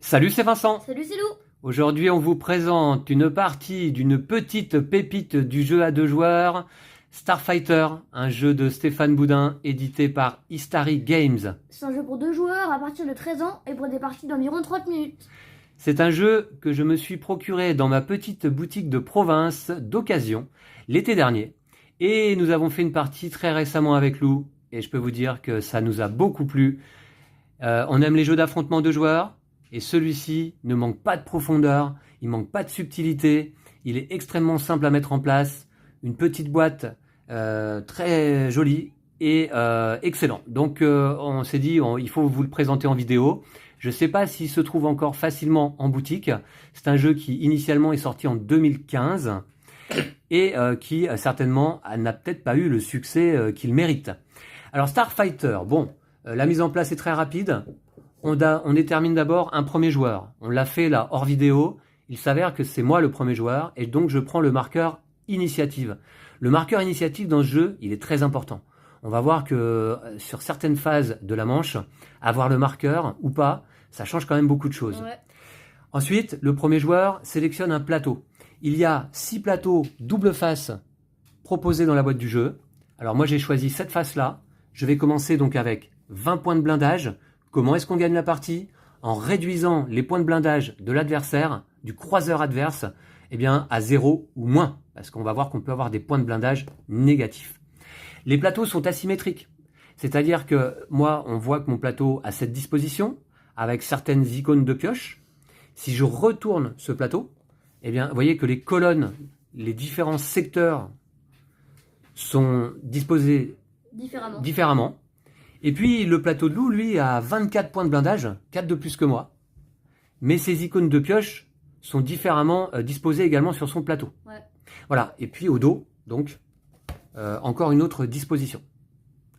Salut, c'est Vincent. Salut, c'est Lou. Aujourd'hui, on vous présente une partie d'une petite pépite du jeu à 2 joueurs, Starfighter, un jeu de Stéphane Boudin, édité par Istari Games. C'est un jeu pour 2 joueurs à partir de 13 ans et pour des parties d'environ 30 minutes. C'est un jeu que je me suis procuré dans ma petite boutique de province d'occasion l'été dernier. Et nous avons fait une partie très récemment avec Lou. Et je peux vous dire que ça nous a beaucoup plu. On aime les jeux d'affrontement de joueurs. Et celui-ci ne manque pas de profondeur. Il manque pas de subtilité. Il est extrêmement simple à mettre en place. Une petite boîte très jolie et excellent. Donc on s'est dit il faut vous le présenter en vidéo. Je ne sais pas s'il se trouve encore facilement en boutique. C'est un jeu qui initialement est sorti en 2015 et qui certainement n'a peut-être pas eu le succès qu'il mérite. Alors Starfighter, bon, la mise en place est très rapide. On détermine d'abord un premier joueur. On l'a fait là hors vidéo. Il s'avère que c'est moi le premier joueur et donc je prends le marqueur initiative. Le marqueur initiative dans ce jeu, il est très important. On va voir que sur certaines phases de la manche, avoir le marqueur ou pas, ça change quand même beaucoup de choses. Ouais. Ensuite, le premier joueur sélectionne un plateau. Il y a 6 plateaux double face proposés dans la boîte du jeu. Alors moi j'ai choisi cette face-là. Je vais commencer donc avec 20 points de blindage. Comment est-ce qu'on gagne la partie? En réduisant les points de blindage de l'adversaire, du croiseur adverse, à 0 ou moins. Parce qu'on va voir qu'on peut avoir des points de blindage négatifs. Les plateaux sont asymétriques. C'est-à-dire que moi, on voit que mon plateau a cette disposition, avec certaines icônes de pioche. Si je retourne ce plateau, vous voyez que les colonnes, les différents secteurs sont disposés différemment. Et puis le plateau de Lou, lui, a 24 points de blindage, 4 de plus que moi. Mais ces icônes de pioche sont différemment disposées également sur son plateau. Ouais. Voilà, et puis au dos, donc, encore une autre disposition.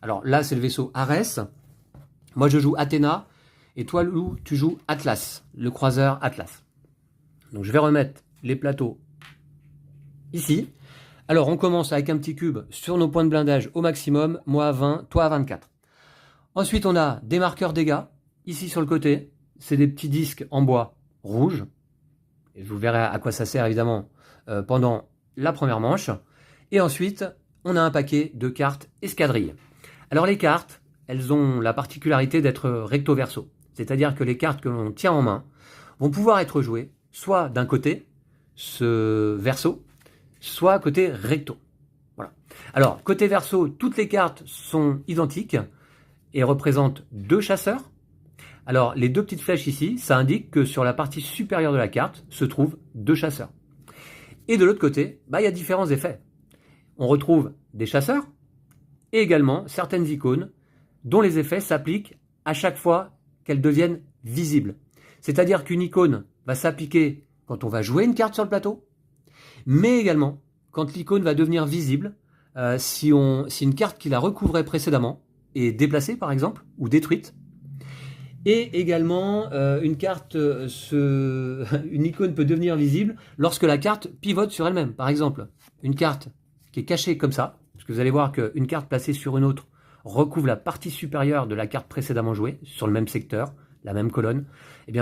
Alors là, c'est le vaisseau Ares. Moi, je joue Athéna. Et toi, Lou, tu joues Atlas, le croiseur Atlas. Donc je vais remettre les plateaux ici. Alors on commence avec un petit cube sur nos points de blindage au maximum. Moi à 20, toi à 24. Ensuite, on a des marqueurs dégâts. Ici sur le côté, c'est des petits disques en bois rouge. Et vous verrez à quoi ça sert évidemment pendant la première manche. Et ensuite, on a un paquet de cartes escadrilles. Alors les cartes, elles ont la particularité d'être recto verso. C'est-à-dire que les cartes que l'on tient en main vont pouvoir être jouées soit d'un côté, ce verso, soit côté recto. Voilà. Alors, côté verso, toutes les cartes sont identiques et représentent 2 chasseurs. Alors, les 2 petites flèches ici, ça indique que sur la partie supérieure de la carte se trouvent 2 chasseurs. Et de l'autre côté, il y a différents effets. On retrouve des chasseurs et également certaines icônes dont les effets s'appliquent à chaque fois qu'elles deviennent visibles. C'est-à-dire qu'une icône va s'appliquer quand on va jouer une carte sur le plateau, mais également quand l'icône va devenir visible si une carte qui la recouvrait précédemment est déplacée par exemple ou détruite. Et également une icône peut devenir visible lorsque la carte pivote sur elle-même. Par exemple, une carte qui est cachée comme ça, parce que vous allez voir qu'une carte placée sur une autre recouvre la partie supérieure de la carte précédemment jouée, sur le même secteur, la même colonne.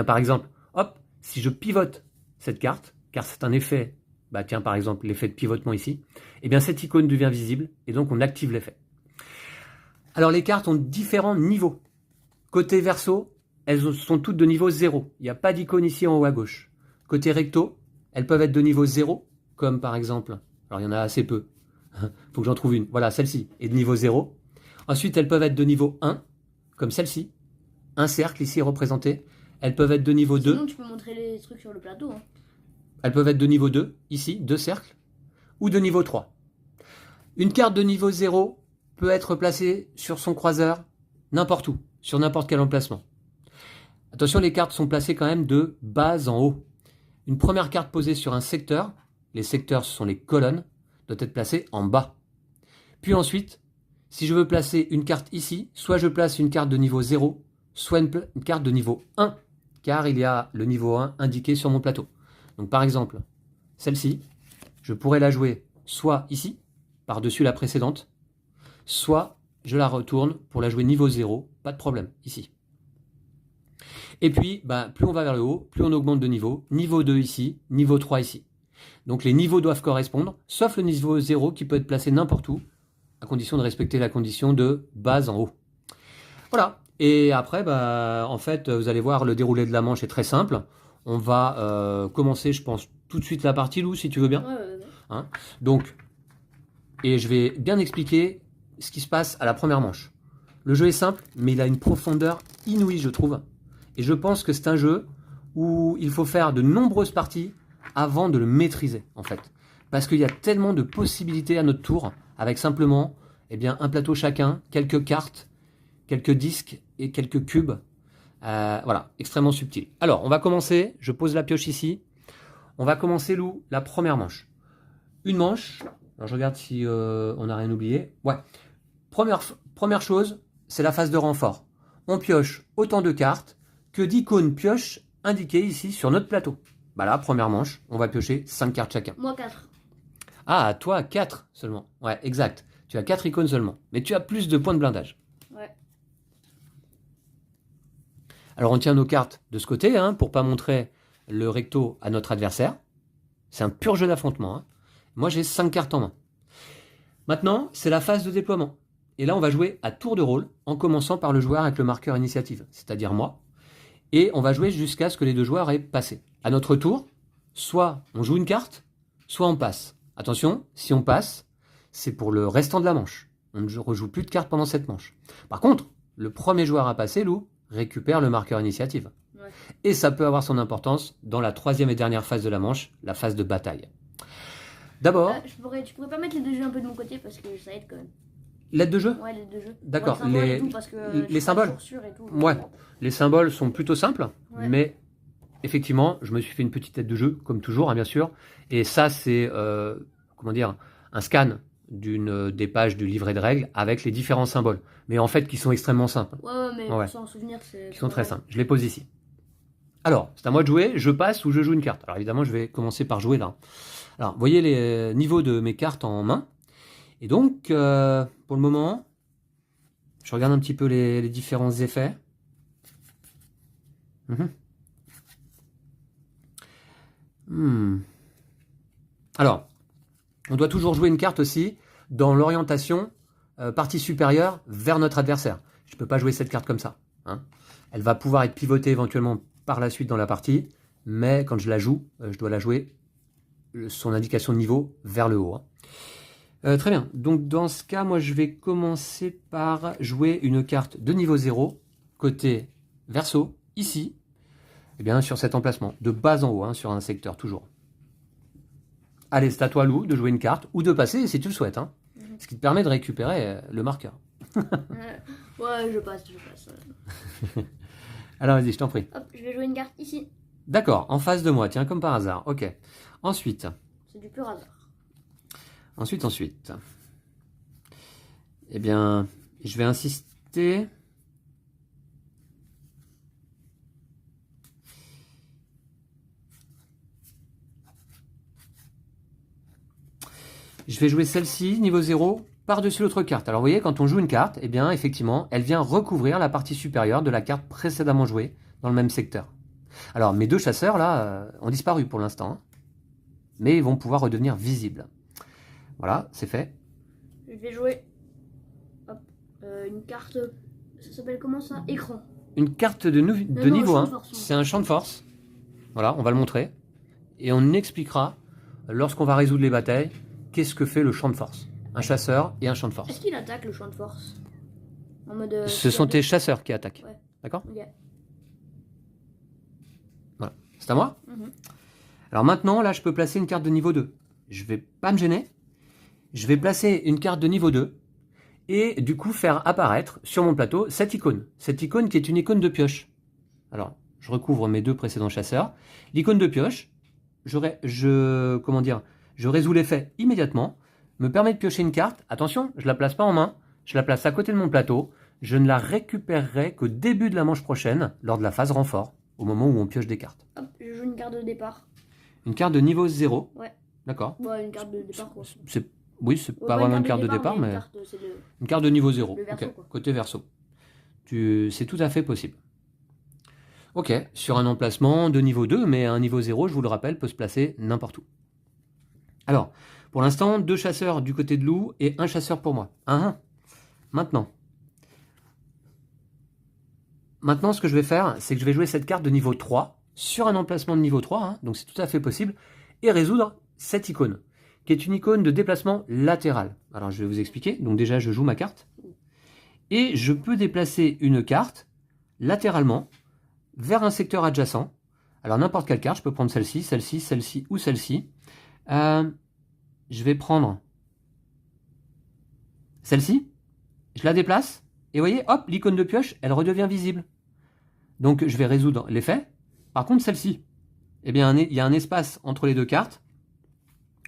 Par exemple, hop, si je pivote cette carte, car c'est un effet, par exemple, l'effet de pivotement ici, cette icône devient visible, et donc on active l'effet. Alors les cartes ont différents niveaux. Côté verso, elles sont toutes de niveau 0. Il n'y a pas d'icône ici en haut à gauche. Côté recto, elles peuvent être de niveau 0, comme par exemple, alors il y en a assez peu, faut que j'en trouve une, voilà, celle-ci est de niveau 0. Ensuite, elles peuvent être de niveau 1, comme celle-ci. Un cercle ici représenté. Elles peuvent être de niveau 2. Sinon, tu peux montrer les trucs sur le plateau. Hein. Elles peuvent être de niveau 2, ici, 2 cercles. Ou de niveau 3. Une carte de niveau 0 peut être placée sur son croiseur n'importe où, sur n'importe quel emplacement. Attention, les cartes sont placées quand même de bas en haut. Une première carte posée sur un secteur, les secteurs ce sont les colonnes, doit être placée en bas. Puis ensuite, si je veux placer une carte ici, soit je place une carte de niveau 0, soit une carte de niveau 1, car il y a le niveau 1 indiqué sur mon plateau. Donc par exemple, celle-ci, je pourrais la jouer soit ici, par-dessus la précédente, soit je la retourne pour la jouer niveau 0, pas de problème, ici. Et puis, bah, plus on va vers le haut, plus on augmente de niveau. Niveau 2 ici, niveau 3 ici. Donc les niveaux doivent correspondre, sauf le niveau 0 qui peut être placé n'importe où, à condition de respecter la condition de base en haut. Voilà. Et après, bah, en fait, vous allez voir, le déroulé de la manche est très simple. On va commencer, je pense, tout de suite la partie, Lou, si tu veux bien. Ouais. Hein, donc, et je vais bien expliquer ce qui se passe à la première manche. Le jeu est simple, mais il a une profondeur inouïe, je trouve. Et je pense que c'est un jeu où il faut faire de nombreuses parties avant de le maîtriser, en fait. Parce qu'il y a tellement de possibilités à notre tour, avec simplement un plateau chacun, quelques cartes, quelques disques et quelques cubes. Voilà, extrêmement subtil. Alors, on va commencer. Je pose la pioche ici. On va commencer, Lou, la première manche. Une manche. Alors, je regarde si on n'a rien oublié. Ouais. Première chose, c'est la phase de renfort. On pioche autant de cartes que d'icônes pioche indiquées ici sur notre plateau. Bah là, première manche, on va piocher 5 cartes chacun. Moi 4. Ah, toi, 4 seulement. Ouais, exact. Tu as 4 icônes seulement. Mais tu as plus de points de blindage. Ouais. Alors, on tient nos cartes de ce côté, hein, pour pas montrer le recto à notre adversaire. C'est un pur jeu d'affrontement. Hein. Moi, j'ai 5 cartes en main. Maintenant, c'est la phase de déploiement. Et là, on va jouer à tour de rôle, en commençant par le joueur avec le marqueur initiative, c'est-à-dire moi. Et on va jouer jusqu'à ce que les deux joueurs aient passé. À notre tour, soit on joue une carte, soit on passe. Attention, si on passe, c'est pour le restant de la manche. On ne rejoue plus de cartes pendant cette manche. Par contre, le premier joueur à passer, Lou, récupère le marqueur initiative. Ouais. Et ça peut avoir son importance dans la troisième et dernière phase de la manche, la phase de bataille. D'abord... tu pourrais pas mettre les deux jeux un peu de mon côté parce que ça aide quand même. L'aide de jeu ? Ouais, les deux jeux. D'accord, Ouais, les symboles. Ouais, les symboles sont plutôt simples, ouais. Mais effectivement, je me suis fait une petite aide de jeu, comme toujours, hein, bien sûr. Et ça, c'est un scan des pages du livret de règles avec les différents symboles. Mais en fait, qui sont extrêmement simples. Ouais, mais Ouais. sans souvenir, c'est... Qui sont très simples. Je les pose ici. Alors, c'est à moi de jouer, je passe ou je joue une carte. Alors évidemment, je vais commencer par jouer là. Alors, vous voyez les niveaux de mes cartes en main. Et donc, pour le moment, je regarde un petit peu les différents effets. Alors, on doit toujours jouer une carte aussi dans l'orientation partie supérieure vers notre adversaire. Je ne peux pas jouer cette carte comme ça. Hein. Elle va pouvoir être pivotée éventuellement par la suite dans la partie, mais quand je la joue, je dois la jouer son indication de niveau vers le haut. Hein. Très bien. Donc dans ce cas, moi je vais commencer par jouer une carte de niveau 0, côté verso, ici, et bien sur cet emplacement, de bas en haut, hein, sur un secteur toujours. Allez, c'est à toi, Lou, de jouer une carte, ou de passer si tu le souhaites. Hein. Ce qui te permet de récupérer le marqueur. Ouais, je passe. Alors vas-y, je t'en prie. Hop, je vais jouer une carte ici. D'accord, en face de moi, tiens, comme par hasard. Ok. Ensuite. C'est du pur hasard. Ensuite. Eh bien, je vais insister. Je vais jouer celle-ci, niveau 0, par-dessus l'autre carte. Alors vous voyez, quand on joue une carte, eh bien, effectivement, elle vient recouvrir la partie supérieure de la carte précédemment jouée dans le même secteur. Alors, mes deux chasseurs, là, ont disparu pour l'instant. Hein, mais ils vont pouvoir redevenir visibles. Voilà, c'est fait. Je vais jouer une carte, ça s'appelle comment ça? Écran. Une carte de niveau 1, c'est un champ de force. Voilà, on va le montrer. Et on expliquera, lorsqu'on va résoudre les batailles, qu'est-ce que fait le champ de force. Un chasseur et un champ de force. Est-ce qu'il attaque le champ de force en mode, ce sont tes chasseurs qui attaquent. Ouais. D'accord? Ok. Voilà, c'est à moi. Alors maintenant, là, je peux placer une carte de niveau 2. Je vais pas me gêner. Je vais placer une carte de niveau 2 et du coup faire apparaître sur mon plateau cette icône. Cette icône qui est une icône de pioche. Alors, je recouvre mes deux précédents chasseurs. L'icône de pioche, je résous l'effet immédiatement, me permet de piocher une carte. Attention, je ne la place pas en main, je la place à côté de mon plateau. Je ne la récupérerai qu'au début de la manche prochaine, lors de la phase renfort, au moment où on pioche des cartes. Hop, je joue une carte de départ. Une carte de niveau 0. Ouais. D'accord. Ouais, une carte de départ quoi. Oui, c'est pas vraiment une carte de départ, mais une carte de niveau 0. Le verso, okay. Quoi. Côté verso. C'est tout à fait possible. Ok, sur un emplacement de niveau 2, mais un niveau 0, je vous le rappelle, peut se placer n'importe où. Alors, pour l'instant, 2 chasseurs du côté de loup et 1 chasseur pour moi. Maintenant, ce que je vais faire, c'est que je vais jouer cette carte de niveau 3 sur un emplacement de niveau 3, donc c'est tout à fait possible, et résoudre cette icône, qui est une icône de déplacement latéral. Alors, je vais vous expliquer. Donc déjà, je joue ma carte, et je peux déplacer une carte latéralement vers un secteur adjacent. Alors, n'importe quelle carte, je peux prendre celle-ci, celle-ci, celle-ci ou celle-ci. Je vais prendre celle-ci, je la déplace, et vous voyez, hop, l'icône de pioche, elle redevient visible. Donc je vais résoudre l'effet. Par contre, celle-ci, eh bien, il y a un espace entre les deux cartes.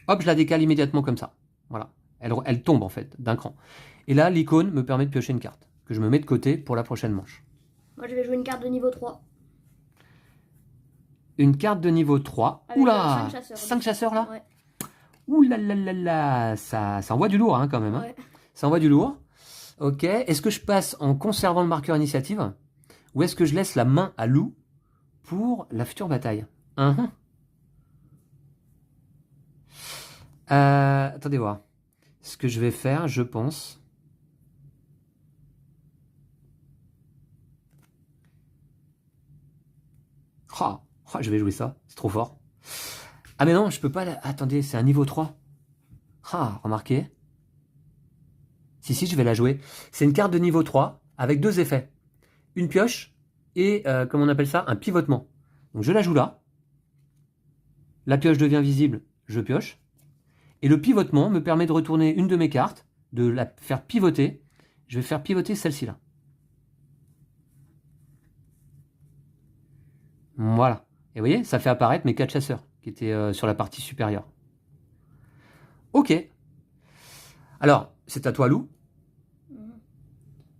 Hop, je la décale immédiatement comme ça. Voilà, elle tombe en fait d'un cran. Et là, l'icône me permet de piocher une carte, que je me mets de côté pour la prochaine manche. Moi, je vais jouer une carte de niveau 3. Une carte de niveau 3. Avec Oula, 5 chasseurs. 5 chasseurs là. Ouais. Ouh là là là là, ça envoie du lourd quand même. Ouais. Ça envoie du lourd. Ok, est-ce que je passe en conservant le marqueur initiative ou est-ce que je laisse la main à loup pour la future bataille? Attendez voir. Ce que je vais faire, je pense... je vais jouer ça, c'est trop fort. Ah mais non, je peux pas... Attendez, c'est un niveau 3. Remarquez. Si, je vais la jouer. C'est une carte de niveau 3 avec 2 effets. Une pioche et, comment on appelle ça, un pivotement. Donc je la joue là. La pioche devient visible, je pioche. Et le pivotement me permet de retourner une de mes cartes, de la faire pivoter. Je vais faire pivoter celle-ci là. Voilà. Et vous voyez, ça fait apparaître mes 4 chasseurs qui étaient sur la partie supérieure. Ok. Alors, c'est à toi, Lou.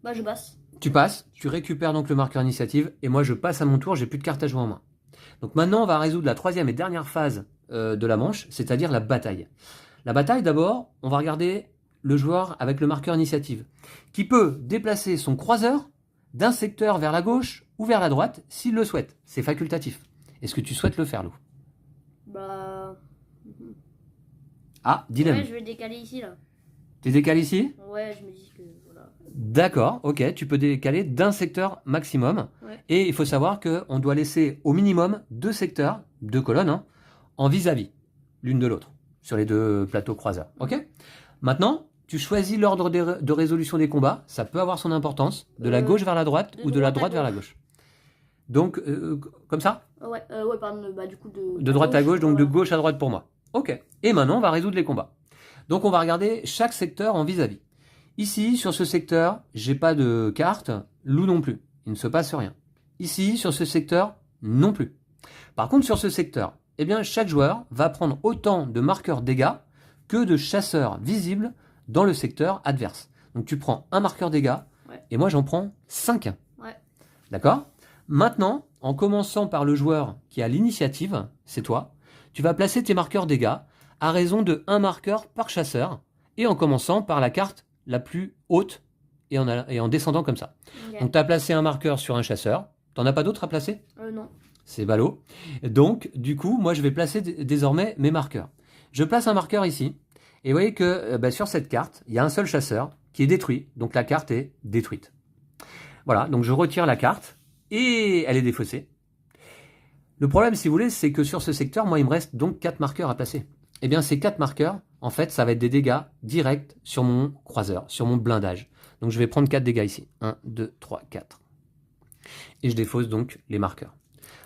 Bah, je passe. Tu passes, tu récupères donc le marqueur initiative, et moi je passe à mon tour, j'ai plus de cartes à jouer en main. Donc maintenant, on va résoudre la troisième et dernière phase de la manche, c'est-à-dire la bataille. La bataille, d'abord, on va regarder le joueur avec le marqueur initiative, qui peut déplacer son croiseur d'un secteur vers la gauche ou vers la droite, s'il le souhaite. C'est facultatif. Est-ce que tu souhaites le faire, Lou? Bah... dilemme. Ouais, je vais décaler ici, là. Tu décales ici? Ouais, je me dis que... Voilà. D'accord, ok, tu peux décaler d'un secteur maximum. Ouais. Et il faut savoir qu'on doit laisser au minimum 2 secteurs, 2 colonnes, en vis-à-vis, l'une de l'autre, sur les 2 plateaux croiseurs. Ok. Maintenant, tu choisis l'ordre de résolution des combats, ça peut avoir son importance, de la gauche vers la droite ou de la droite vers la gauche. Donc, comme ça? Ouais, pardon, bah du coup de droite à gauche, donc de gauche à droite pour moi. Ok, et maintenant on va résoudre les combats. Donc on va regarder chaque secteur en vis-à-vis. Ici, sur ce secteur, j'ai pas de carte, loup non plus, il ne se passe rien. Ici, sur ce secteur, non plus. Par contre, sur ce secteur, eh bien, chaque joueur va prendre autant de marqueurs dégâts que de chasseurs visibles dans le secteur adverse. Donc tu prends un marqueur dégâts, et moi j'en prends 5. Ouais. D'accord? Maintenant, en commençant par le joueur qui a l'initiative, c'est toi, tu vas placer tes marqueurs dégâts à raison de 1 marqueur par chasseur, et en commençant par la carte la plus haute, et en descendant comme ça. Okay. Donc tu as placé un marqueur sur un chasseur, t'en as pas d'autres à placer? Non. C'est ballot. Donc, du coup, moi je vais placer désormais mes marqueurs. Je place un marqueur ici, et vous voyez que sur cette carte, il y a un seul chasseur qui est détruit, donc la carte est détruite. Voilà, donc je retire la carte, et elle est défaussée. Le problème, si vous voulez, c'est que sur ce secteur, moi, il me reste donc 4 marqueurs à placer. Eh bien, ces 4 marqueurs, en fait, ça va être des dégâts directs sur mon croiseur, sur mon blindage. Donc, je vais prendre 4 dégâts ici. 1, 2, 3, 4. Et je défausse donc les marqueurs.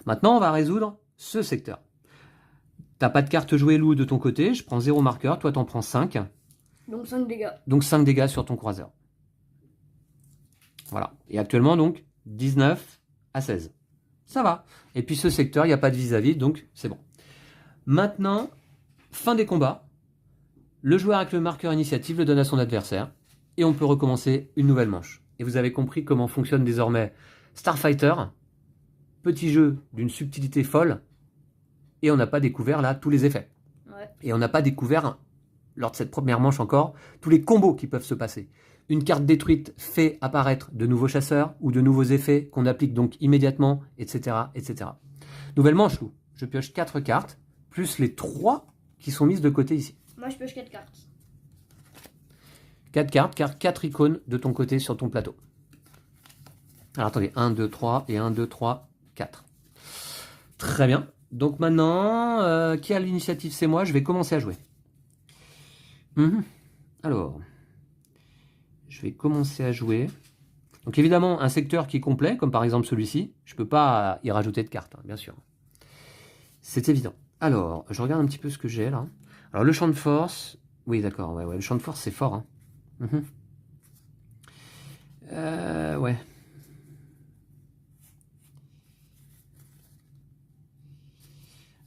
Maintenant, on va résoudre ce secteur. T'as pas de carte jouée, Loup, de ton côté. Je prends 0 marqueur. Toi, t'en prends 5. Donc 5 dégâts. Donc 5 dégâts sur ton croiseur. Voilà. Et actuellement, donc, 19 à 16. Ça va. Et puis ce secteur, il n'y a pas de vis-à-vis, donc c'est bon. Maintenant, fin des combats. Le joueur avec le marqueur initiative le donne à son adversaire. Et on peut recommencer une nouvelle manche. Et vous avez compris comment fonctionne désormais Starfighter. Petit jeu d'une subtilité folle. Et on n'a pas découvert là tous les effets. Ouais. Et on n'a pas découvert, lors de cette première manche encore, tous les combos qui peuvent se passer. une carte détruite fait apparaître de nouveaux chasseurs ou de nouveaux effets qu'on applique donc immédiatement, etc. etc. Nouvelle manche, Lou. Je pioche 4 cartes, plus les 3 qui sont mises de côté ici. Moi, je pioche 4 cartes. 4 cartes, car 4 icônes de ton côté sur ton plateau. Alors attendez, 1, 2, 3 et 1, 2, 3, 4. Très bien. Donc maintenant, qui a l'initiative? C'est moi, je vais commencer à jouer. Alors, je vais commencer à jouer. Donc évidemment, un secteur qui est complet, comme par exemple celui-ci, je ne peux pas y rajouter de cartes, hein, bien sûr. C'est évident. Alors, je regarde un petit peu ce que j'ai là. Alors le champ de force, oui d'accord, ouais, le champ de force c'est fort. Hein. Ouais.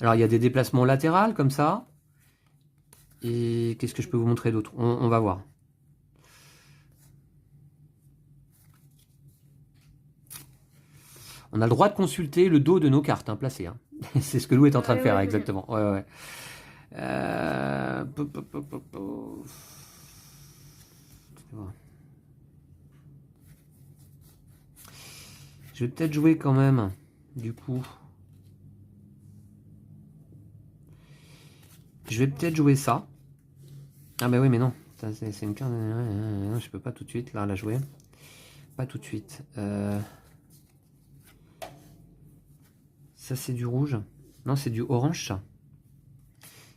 Alors il y a des déplacements latéraux comme ça. Et qu'est-ce que je peux vous montrer d'autre? On va voir. On a le droit de consulter le dos de nos cartes hein, placées. Hein. C'est ce que Lou est en train de faire, exactement. Ouais. Je vais peut-être jouer quand même, du coup. Je vais peut-être jouer ça. Ah bah oui, mais non. C'est une carte. Je peux pas tout de suite là la jouer. Pas tout de suite. Ça c'est du rouge. Non, c'est du orange ça.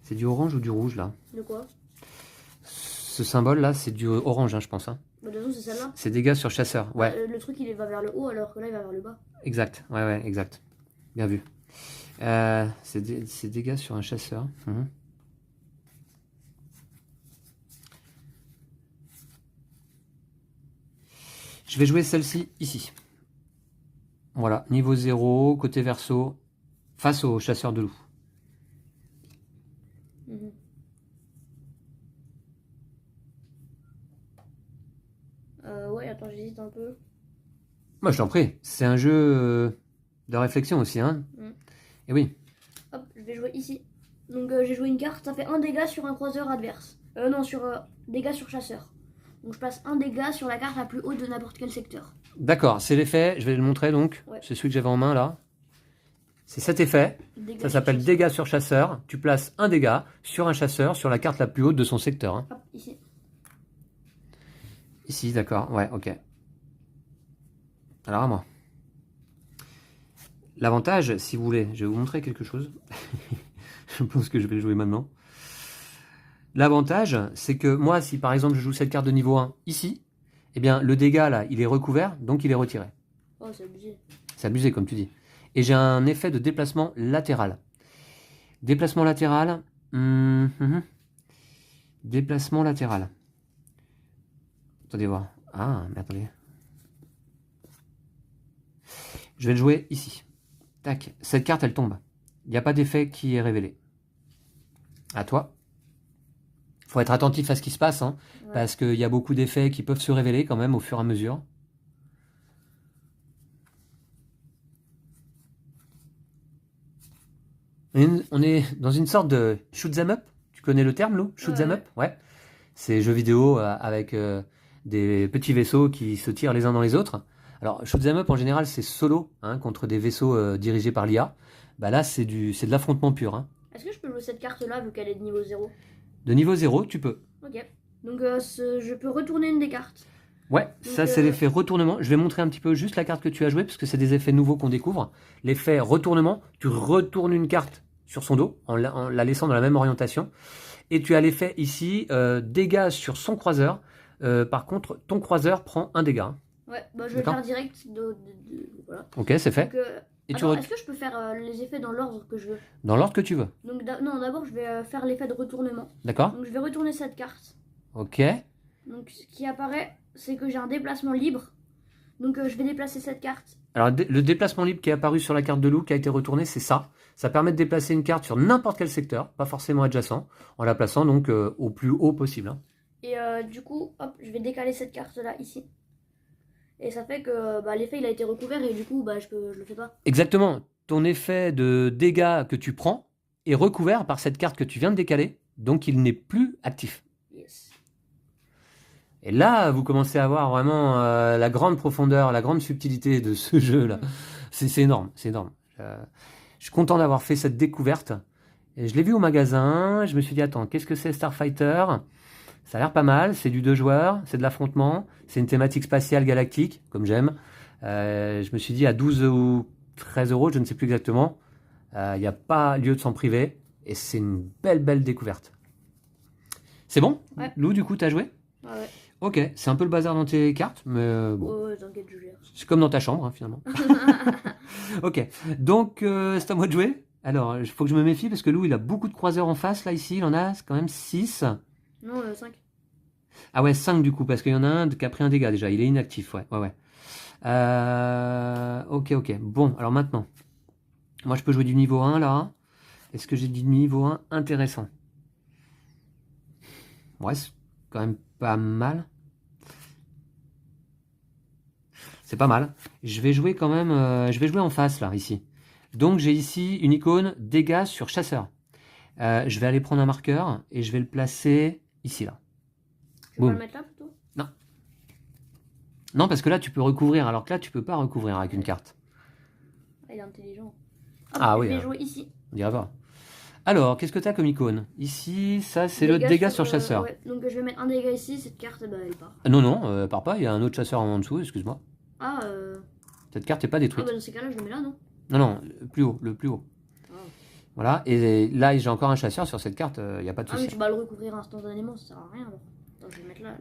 C'est du orange ou du rouge là? De quoi? Ce symbole là, c'est du orange, hein, je pense. Hein. Bah, de toute façon, c'est celle-là. C'est dégâts sur chasseur. Ouais. Le truc il va vers le haut alors que là il va vers le bas. Exact. Ouais, exact. Bien vu. C'est dégâts sur un chasseur. Je vais jouer celle-ci ici. Voilà, niveau 0, côté verso, face au chasseur de loup. Ouais, attends, j'hésite un peu. Moi, je t'en prie, c'est un jeu de réflexion aussi, hein. Et oui. Hop, je vais jouer ici. Donc j'ai joué une carte, ça fait 1 dégât sur un croiseur adverse. Non, sur dégâts sur chasseur. Donc je passe 1 dégât sur la carte la plus haute de n'importe quel secteur. D'accord, c'est l'effet, je vais le montrer donc. Ouais. C'est celui que j'avais en main là. C'est cet effet, dégâts ça s'appelle dégâts sur chasseur. Tu places 1 dégât sur un chasseur sur la carte la plus haute de son secteur. Hein. Hop, ici. Ici, d'accord, ouais, ok. Alors à moi. L'avantage, si vous voulez, je vais vous montrer quelque chose. Je pense que je vais le jouer maintenant. L'avantage, c'est que moi, si par exemple je joue cette carte de niveau 1 ici, eh bien le dégât là, il est recouvert, donc il est retiré. Oh, c'est abusé. C'est abusé, comme tu dis. Et j'ai un effet de déplacement latéral. Déplacement latéral. Déplacement latéral. Attendez voir. Ah, mais attendez. Je vais le jouer ici. Tac. Cette carte, elle tombe. Il n'y a pas d'effet qui est révélé. À toi. Il faut être attentif à ce qui se passe, hein, ouais. Parce qu'il y a beaucoup d'effets qui peuvent se révéler quand même au fur et à mesure. On est dans une sorte de shoot 'em up. Tu connais le terme, Lou? Shoot 'em up? Ouais. C'est jeux vidéo avec des petits vaisseaux qui se tirent les uns dans les autres. Alors, shoot 'em up, en général, c'est solo, hein, contre des vaisseaux dirigés par l'IA. Bah là, c'est de l'affrontement pur. Hein. Est-ce que je peux jouer cette carte-là, vu qu'elle est de niveau 0? De niveau 0, tu peux. Ok. Donc, je peux retourner une des cartes. Ouais, donc, ça c'est l'effet retournement. Je vais montrer un petit peu juste la carte que tu as jouée, parce que c'est des effets nouveaux qu'on découvre. L'effet retournement, tu retournes une carte sur son dos, en la laissant dans la même orientation. Et tu as l'effet ici, dégâts sur son croiseur. Par contre, ton croiseur prend un dégât. Ouais, bah je vais le faire direct. Voilà. Ok, c'est fait. Est-ce que je peux faire les effets dans l'ordre que je veux? Dans l'ordre que tu veux. Donc non, d'abord je vais faire l'effet de retournement. D'accord. Donc je vais retourner cette carte. Ok. Donc ce qui apparaît, c'est que j'ai un déplacement libre. Donc je vais déplacer cette carte. Alors le déplacement libre qui est apparu sur la carte de loup qui a été retournée, c'est ça. Ça permet de déplacer une carte sur n'importe quel secteur, pas forcément adjacent, en la plaçant donc au plus haut possible. Hein. Et du coup, hop, je vais décaler cette carte-là ici. Et ça fait que l'effet il a été recouvert et du coup je le fais pas. Exactement. Ton effet de dégâts que tu prends est recouvert par cette carte que tu viens de décaler, donc il n'est plus actif. Yes. Et là, vous commencez à voir vraiment la grande profondeur, la grande subtilité de ce jeu-là. C'est énorme, c'est énorme. Je suis content d'avoir fait cette découverte. Et je l'ai vu au magasin, je me suis dit, attends, qu'est-ce que c'est Starfighter? Ça a l'air pas mal, c'est du 2 joueurs, c'est de l'affrontement, c'est une thématique spatiale galactique, comme j'aime. Je me suis dit, à 12 ou 13 euros, je ne sais plus exactement, il n'y a pas lieu de s'en priver. Et c'est une belle, belle découverte. C'est bon? Ouais. Lou, du coup, t'as joué? Ah ouais. Ok, c'est un peu le bazar dans tes cartes, mais bon. Ouais, t'inquiète, je gère. C'est comme dans ta chambre, hein, finalement. Ok, donc c'est à moi de jouer. Alors, il faut que je me méfie parce que Lou, il a beaucoup de croiseurs en face, là, ici. Il en a quand même 6. Non, 5. Ah ouais, 5 du coup, parce qu'il y en a un qui a pris un dégât déjà. Il est inactif, ouais, ouais, ouais. Ok, ok. Bon, alors maintenant, moi, je peux jouer du niveau 1, là. Est-ce que j'ai du niveau 1 intéressant? Ouais, c'est quand même pas mal. C'est pas mal. Je vais jouer quand même... je vais jouer en face, là, ici. Donc, j'ai ici une icône dégâts sur chasseur. Je vais aller prendre un marqueur et je vais le placer ici, là. Tu veux pas le mettre là, plutôt? Non. Non, parce que là, tu peux recouvrir, alors que là, tu peux pas recouvrir avec une carte. Ah, il est intelligent. Ah je oui, vais jouer ici. on dirait pas. Alors, qu'est-ce que tu as comme icône? Ici, ça, c'est le dégât sur chasseur. Ouais. Donc je vais mettre un dégât ici, cette carte, bah, elle part. Non, non, part pas, il y a un autre chasseur en dessous, excuse-moi. Ah, Cette carte n'est pas ah détruite. bah, dans ces cas-là, je le mets là, non? Non, non, plus haut, le plus haut. Ah. Voilà, et là, j'ai encore un chasseur sur cette carte, il n'y a pas de Ah, mais souci. tu vas le recouvrir instantanément, ça sert à rien, alors. Attends, je vais le mettre là, là.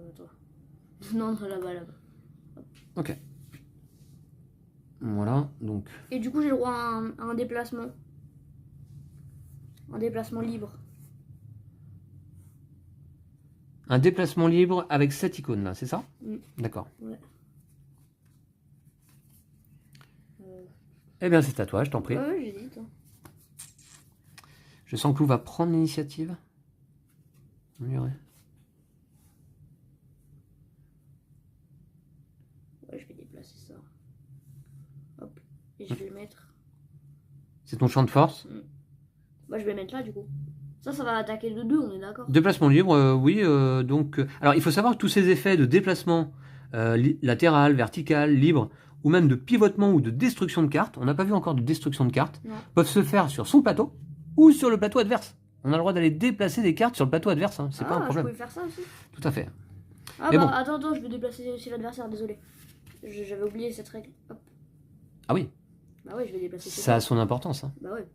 Attends. Non, non, là-bas, là-bas. Ok. Voilà, donc... Et du coup, j'ai le droit à un déplacement. Un déplacement libre. Un déplacement libre avec cette icône-là, c'est ça? D'accord. Ouais. Eh bien, c'est à toi, je t'en prie. Ouais, j'hésite. Je sens que Lou va prendre l'initiative. Oui, ouais. Ouais, je vais déplacer ça. Hop. Et je vais le mettre. C'est ton champ de force? Bah, je vais le mettre là, du coup. Ça va attaquer de 2, on est d'accord? Déplacement libre, oui. Donc, alors, il faut savoir que tous ces effets de déplacement latéral, vertical, libre, ou même de pivotement ou de destruction de cartes, on n'a pas vu encore de destruction de cartes, peuvent se faire sur son plateau ou sur le plateau adverse. On a le droit d'aller déplacer des cartes sur le plateau adverse, hein, c'est pas un problème. Je pouvais faire ça aussi? Tout à fait. Ah mais bah bon. attends, je vais déplacer aussi l'adversaire, désolé. J'avais oublié cette règle. Hop. Ah oui. Bah ouais, je vais déplacer celui-là. Ça a son importance. Hein. Bah ouais.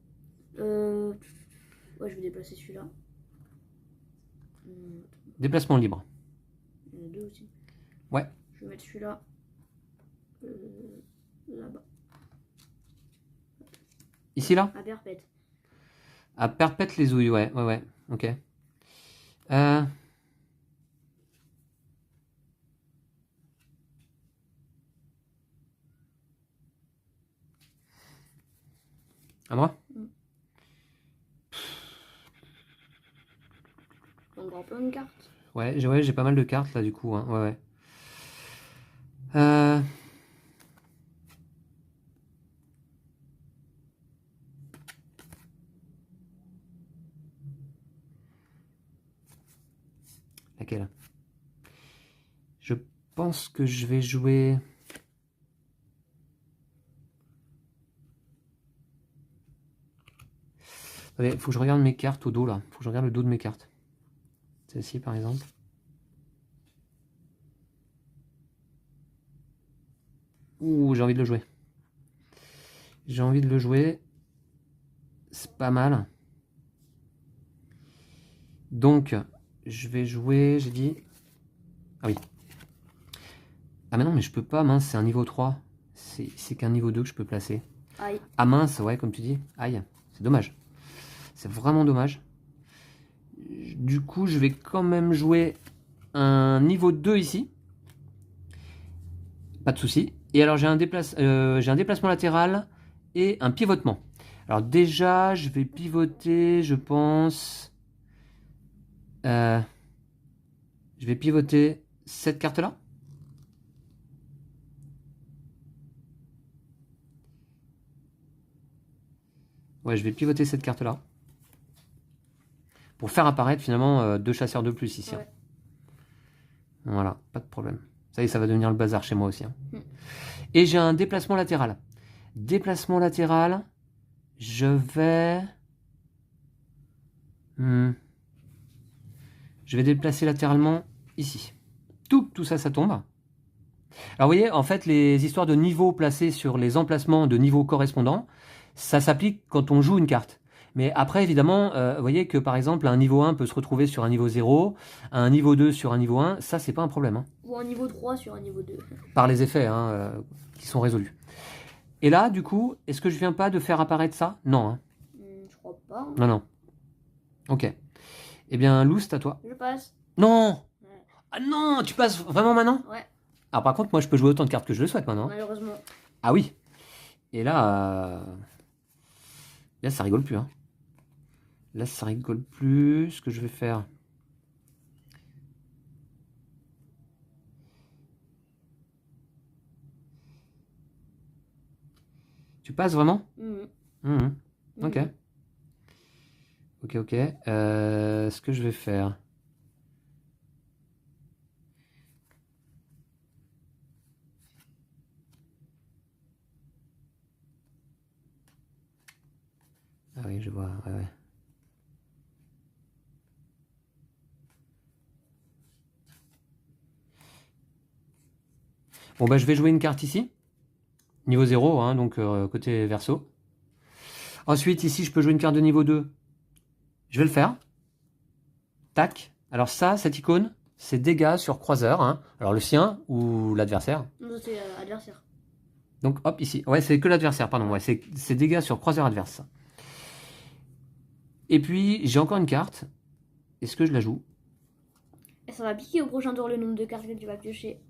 Ouais, je vais déplacer celui-là. Déplacement libre. Il y en a 2 aussi. Ouais. Je vais mettre celui-là. Là-bas. Ici, là? À perpète. À perpète les ouilles, ouais, ouais, ouais. Ok. À moi? Encore plein de cartes. Ouais, j'ai pas mal de cartes là du coup. Hein. Ouais, ouais. Laquelle? Je pense que je vais jouer... Il faut que je regarde mes cartes au dos là. Faut que je regarde le dos de mes cartes. Celle-ci par exemple. Ouh, j'ai envie de le jouer. J'ai envie de le jouer. C'est pas mal. Donc, je vais jouer, j'ai dit... Ah oui. Ah mais non, mais je peux pas, mince, c'est un niveau 3. C'est qu'un niveau 2 que je peux placer. Aïe. Ah mince, ouais, comme tu dis. Aïe, c'est dommage. C'est vraiment dommage. Du coup, je vais quand même jouer un niveau 2 ici. Pas de souci. Et alors, j'ai un déplacement latéral et un pivotement. Alors déjà, je vais pivoter, je pense... je vais pivoter cette carte-là. Ouais, je vais pivoter cette carte-là. Pour faire apparaître finalement 2 chasseurs de plus ici. Ouais. Voilà, pas de problème. Ça y est, ça va devenir le bazar chez moi aussi. Hein. Mm. Et j'ai un déplacement latéral. Déplacement latéral, je vais... Je vais déplacer latéralement ici. Tout ça, ça tombe. Alors vous voyez, en fait, les histoires de niveaux placés sur les emplacements de niveaux correspondants, ça s'applique quand on joue une carte. Mais après, évidemment, vous voyez que par exemple, un niveau 1 peut se retrouver sur un niveau 0, un niveau 2 sur un niveau 1, ça, c'est pas un problème. Hein. Ou un niveau 3 sur un niveau 2. Par les effets hein, qui sont résolus. Et là, du coup, est-ce que je viens pas de faire apparaître ça? Non. Hein. Je crois pas. Non, non. Ok. Eh bien, Lou, c'est à toi. Je passe. Non! Ouais. Ah non, tu passes vraiment maintenant? Ouais, Alors par contre, moi, je peux jouer autant de cartes que je le souhaite maintenant. Hein. malheureusement. Ah oui. Et là, ça rigole plus. Hein. Là, ça rigole plus. Ce que je vais faire... Tu passes vraiment? Ok. Ok, ok. Ce que je vais faire... Ah oui, je vois. Ouais, ouais. Bon, bah, je vais jouer une carte ici. Niveau 0, hein, donc côté verso. Ensuite, ici, je peux jouer une carte de niveau 2. Je vais le faire. Tac. Alors ça, cette icône, c'est dégâts sur croiseur. Hein. Alors le sien ou l'adversaire. Non, c'est adversaire. Donc hop, ici. Ouais, c'est que l'adversaire, pardon. Ouais, c'est dégâts sur croiseur adverse. Et puis, j'ai encore une carte. Est-ce que je la joue? Et ça va piquer au prochain tour le nombre de cartes que tu vas piocher.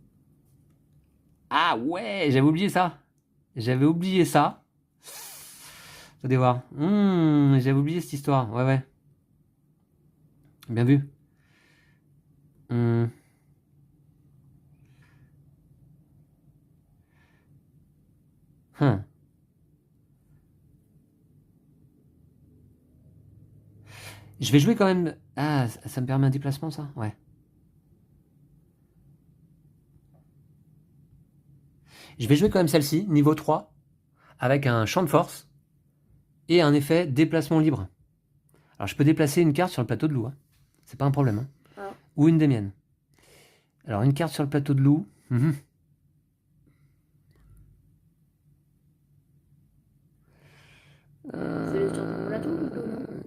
Ah ouais, j'avais oublié ça. J'avais oublié ça. Attendez voir. J'avais oublié cette histoire. Ouais, ouais. Bien vu. Je vais jouer quand même... Ah, ça me permet un déplacement, ça? Ouais. Je vais jouer quand même celle-ci, niveau 3, avec un champ de force et un effet déplacement libre. Alors, je peux déplacer une carte sur le plateau de loup. Hein. C'est pas un problème. Hein. Ah. Ou une des miennes. Alors, une carte sur le plateau de loup. Une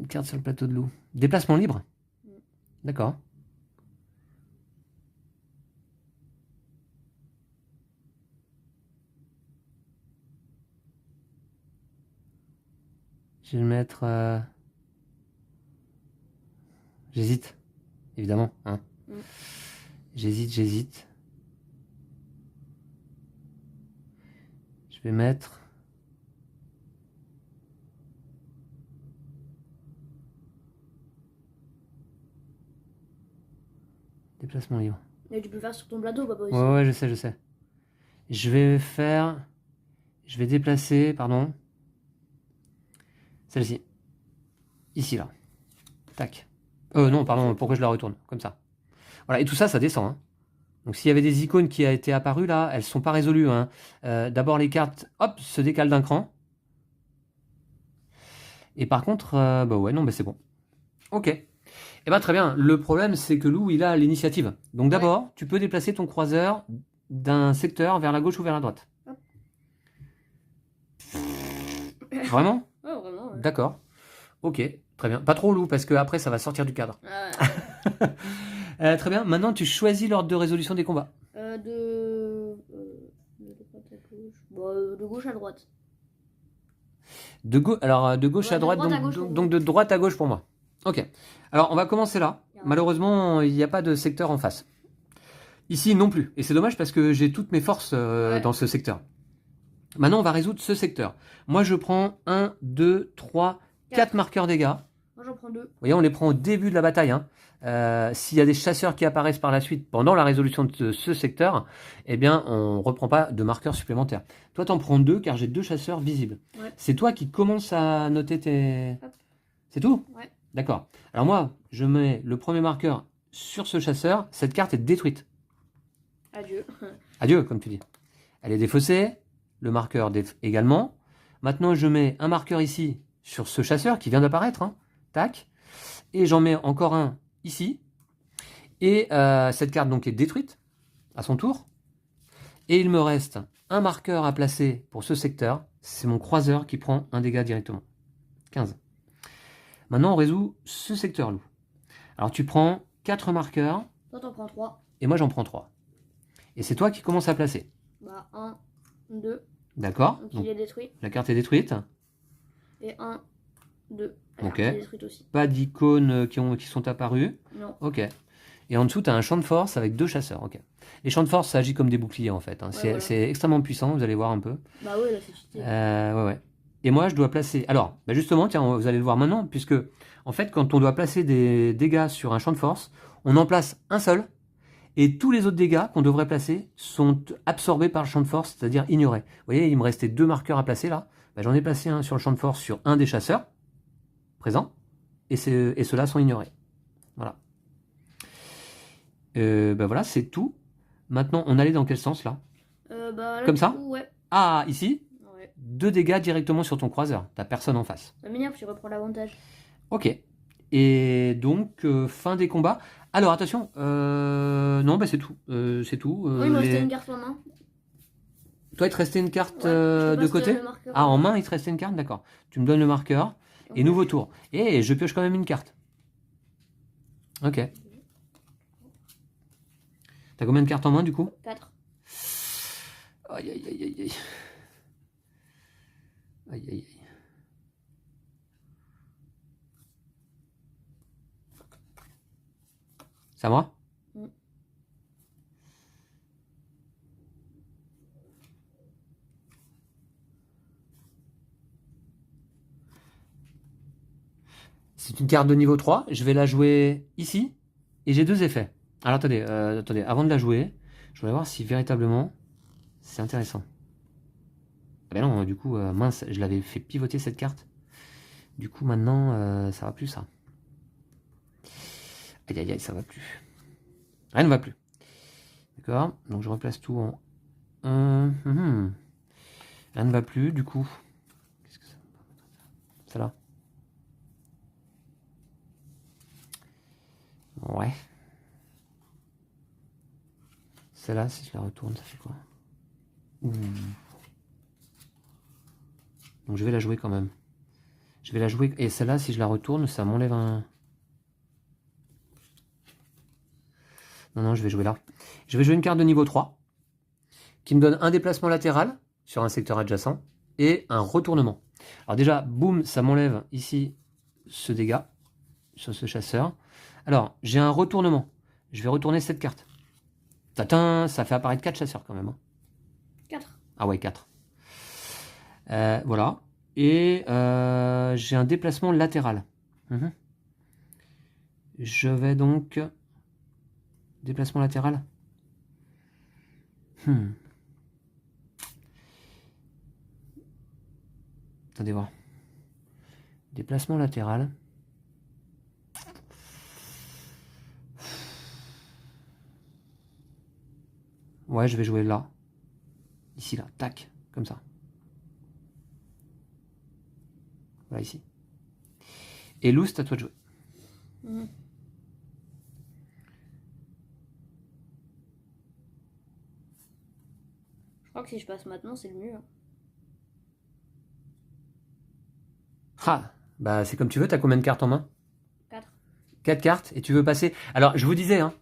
carte sur le plateau de loup. Déplacement libre. D'accord. Je vais le mettre... J'hésite. Évidemment. Hein. J'hésite. Je vais mettre... Déplacement libre. Mais tu peux le faire sur ton plateau, papa aussi. Ouais, je sais. Je vais déplacer, pardon, celle-ci. Ici, là. Tac. Non, pardon, pourquoi je la retourne? Comme ça. Voilà, et tout ça, ça descend. Hein. Donc s'il y avait des icônes qui a été apparues là, elles sont pas résolues. Hein. D'abord, les cartes, hop, se décalent d'un cran. Et par contre, bah ouais, non, mais c'est bon. Ok. Eh ben très bien. Le problème, c'est que Lou, il a l'initiative. Donc d'abord, tu peux déplacer ton croiseur d'un secteur vers la gauche ou vers la droite. Vraiment? Ouais, vraiment. Ouais. D'accord. Ok, très bien. Pas trop Lou, parce que après ça va sortir du cadre. Très bien. Maintenant, tu choisis l'ordre de résolution des combats. De droite à gauche. Bon, de gauche à droite. Alors, de gauche à droite, donc de droite à gauche pour moi. Ok. Alors, on va commencer là. Malheureusement, il n'y a pas de secteur en face. Ici non plus. Et c'est dommage parce que j'ai toutes mes forces dans ce secteur. Maintenant, on va résoudre ce secteur. Moi, je prends 1, 2, 3, 4 marqueurs dégâts. Moi, j'en prends 2. Vous voyez, on les prend au début de la bataille. Hein. S'il y a des chasseurs qui apparaissent par la suite pendant la résolution de ce secteur, eh bien, on ne reprend pas de marqueurs supplémentaires. Toi, tu en prends 2 car j'ai 2 chasseurs visibles. Ouais. C'est toi qui commences à noter tes... Hop. C'est tout? Ouais. D'accord. Alors moi, je mets le premier marqueur sur ce chasseur. Cette carte est détruite. Adieu. Adieu, comme tu dis. Elle est défaussée, le marqueur également. Maintenant, je mets un marqueur ici sur ce chasseur qui vient d'apparaître. Hein. Tac. Et j'en mets encore un ici. Et cette carte donc est détruite à son tour. Et il me reste un marqueur à placer pour ce secteur. C'est mon croiseur qui prend un dégât directement. 15. Maintenant, on résout ce secteur loup. Alors, tu prends 4 marqueurs. Toi, t'en prends 3. Et moi, j'en prends 3. Et c'est toi qui commences à placer. Bah, 1, 2. D'accord. Donc, il est détruit. La carte est détruite. Et 1, 2. Ok. Elle est détruite aussi. Pas d'icônes qui sont apparues. Non. Ok. Et en dessous, tu as un champ de force avec 2 chasseurs. Ok. Les champs de force, ça agit comme des boucliers en fait. Hein. Ouais, c'est extrêmement puissant, vous allez voir un peu. Bah ouais, là c'est cheaté. Ouais. Et moi, je dois placer... Alors, bah justement, tiens, vous allez le voir maintenant, puisque en fait, quand on doit placer des dégâts sur un champ de force, on en place un seul, et tous les autres dégâts qu'on devrait placer sont absorbés par le champ de force, c'est-à-dire ignorés. Vous voyez, il me restait 2 marqueurs à placer là. Bah, j'en ai placé un sur le champ de force sur un des chasseurs présents, et ceux-là sont ignorés. Voilà. Bah voilà, c'est tout. Maintenant, on allait dans quel sens là? Bah, là, Comme du ça coup, ouais. Ah, ici, Ouais. 2 dégâts directement sur ton croiseur. T'as personne en face. Ça m'énerve, tu reprends l'avantage. Ok. Et donc, fin des combats. Alors, attention. Non, bah c'est tout. C'est tout. Oui, il me restait une carte en main. Toi, il te restait une carte Ouais, je de passe côté? le marqueur. Ah, en main, il te restait une carte? D'accord. Tu me donnes le marqueur. Et nouveau tour. Et je pioche quand même une carte. Ok. T'as combien de cartes en main, du coup? 4. Aïe, aïe, aïe, aïe, aïe. Aïe, aïe, aïe. C'est à moi? Mm. C'est une carte de niveau 3. Je vais la jouer ici. Et j'ai 2 effets. Alors attendez, avant de la jouer, je voudrais voir si véritablement c'est intéressant. Ah ben non, du coup, mince, je l'avais fait pivoter cette carte. Du coup, maintenant, ça va plus ça. Aïe aïe aïe, ça va plus. Rien ne va plus. D'accord, donc je replace tout en 1. Rien ne va plus, du coup. Qu'est-ce que ça? Celle-là. Ouais. Celle-là, si je la retourne, ça fait quoi? Ouh. Donc je vais la jouer quand même. Je vais la jouer. Et celle-là, si je la retourne, ça m'enlève un... Non, je vais jouer là. Je vais jouer une carte de niveau 3 qui me donne un déplacement latéral sur un secteur adjacent et un retournement. Alors déjà, boum, ça m'enlève ici ce dégât sur ce chasseur. Alors, j'ai un retournement. Je vais retourner cette carte. Tatin, ça fait apparaître 4 chasseurs quand même. Hein. 4. Ah ouais, 4. Voilà. Et j'ai un déplacement latéral. Je vais donc... Déplacement latéral. Attendez voir. Déplacement latéral. Ouais, je vais jouer là. Ici, là. Tac. Comme ça. Voilà, ici. Et Lou, c'est à toi de jouer. Je crois que si je passe maintenant, c'est le mieux. Ah, bah c'est comme tu veux, t'as combien de cartes en main? 4. 4 cartes, et tu veux passer... Alors, je vous disais, hein,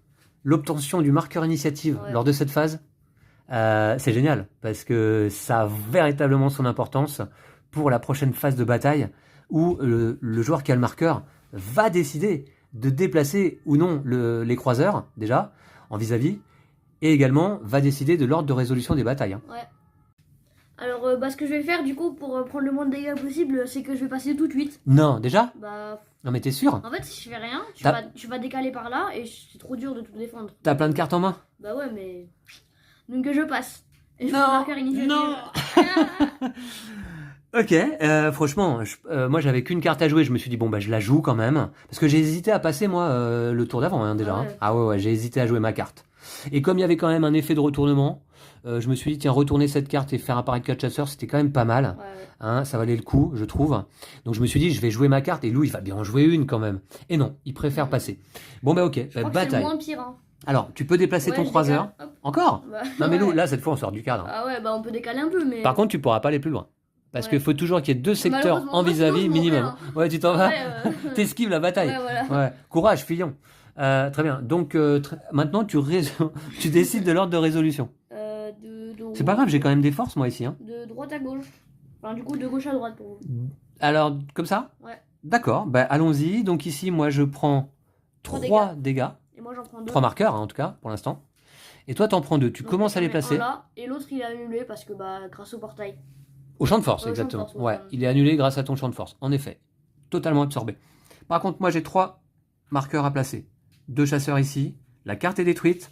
l'obtention du marqueur initiative lors de cette phase, c'est génial, parce que ça a véritablement son importance pour la prochaine phase de bataille, où le joueur qui a le marqueur va décider de déplacer ou non les croiseurs, déjà, en vis-à-vis, et également va décider de l'ordre de résolution des batailles. Hein. Ouais. Alors, ce que je vais faire, du coup, pour prendre le moins de dégâts possible, c'est que je vais passer tout de suite. Non, déjà? Bah... Non mais t'es sûr? En fait, si je fais rien, tu vas décaler par là, et c'est trop dur de tout défendre. T'as plein de cartes en main? Bah ouais, mais... Donc je passe. Et je Non, prends le marqueur initiative. non. Ok, franchement, moi j'avais qu'une carte à jouer, je me suis dit bon bah je la joue quand même, parce que j'ai hésité à passer moi le tour d'avant hein, déjà. Ah ouais. Hein. Ah ouais, j'ai hésité à jouer ma carte. Et comme il y avait quand même un effet de retournement, je me suis dit, tiens, retourner cette carte et faire apparaître 4 chasseurs, c'était quand même pas mal. Ouais, ouais. Hein, ça valait le coup, je trouve. Donc je me suis dit, je vais jouer ma carte et Lou, il va bien en jouer une quand même. Et non, il préfère passer. Bon, bah ok, Je crois que c'est le bataille. moins pire. Hein. Alors, tu peux déplacer Ouais, ton je croiseur. décale. Hop. Encore Bah, Non mais Lou, ouais. là, cette fois, on sort du cadre. Ah ouais, bah on peut décaler un peu, mais. Par contre, tu pourras pas aller plus loin. Parce Ouais. qu'il faut toujours qu'il y ait 2 secteurs Malheureusement, en vis-à-vis je m'en minimum. vais, hein. Ouais, tu t'en vas. Ouais, T'esquives la bataille. ouais, voilà. Ouais. Courage, fillon. Très bien. Donc, maintenant, tu décides de l'ordre de résolution. C'est pas grave, j'ai quand même des forces, moi, ici. Hein. De droite à gauche. Enfin, du coup, de gauche à droite pour vous. Alors, comme ça Ouais. D'accord, bah, allons-y. Donc ici, moi, je prends 3 dégâts. Et moi, j'en prends 2. 3 marqueurs, hein, en tout cas, pour l'instant. Et toi, t'en prends 2. Tu Donc, commences à les j'en mets un placer. là, et l'autre, il est annulé parce que, bah, grâce au portail. Au champ de force, Au champ de exactement. force, Ouais, ouais. il est annulé grâce à ton champ de force. En effet, totalement absorbé. Par contre, moi, j'ai 3 marqueurs à placer. 2 chasseurs ici. La carte est détruite.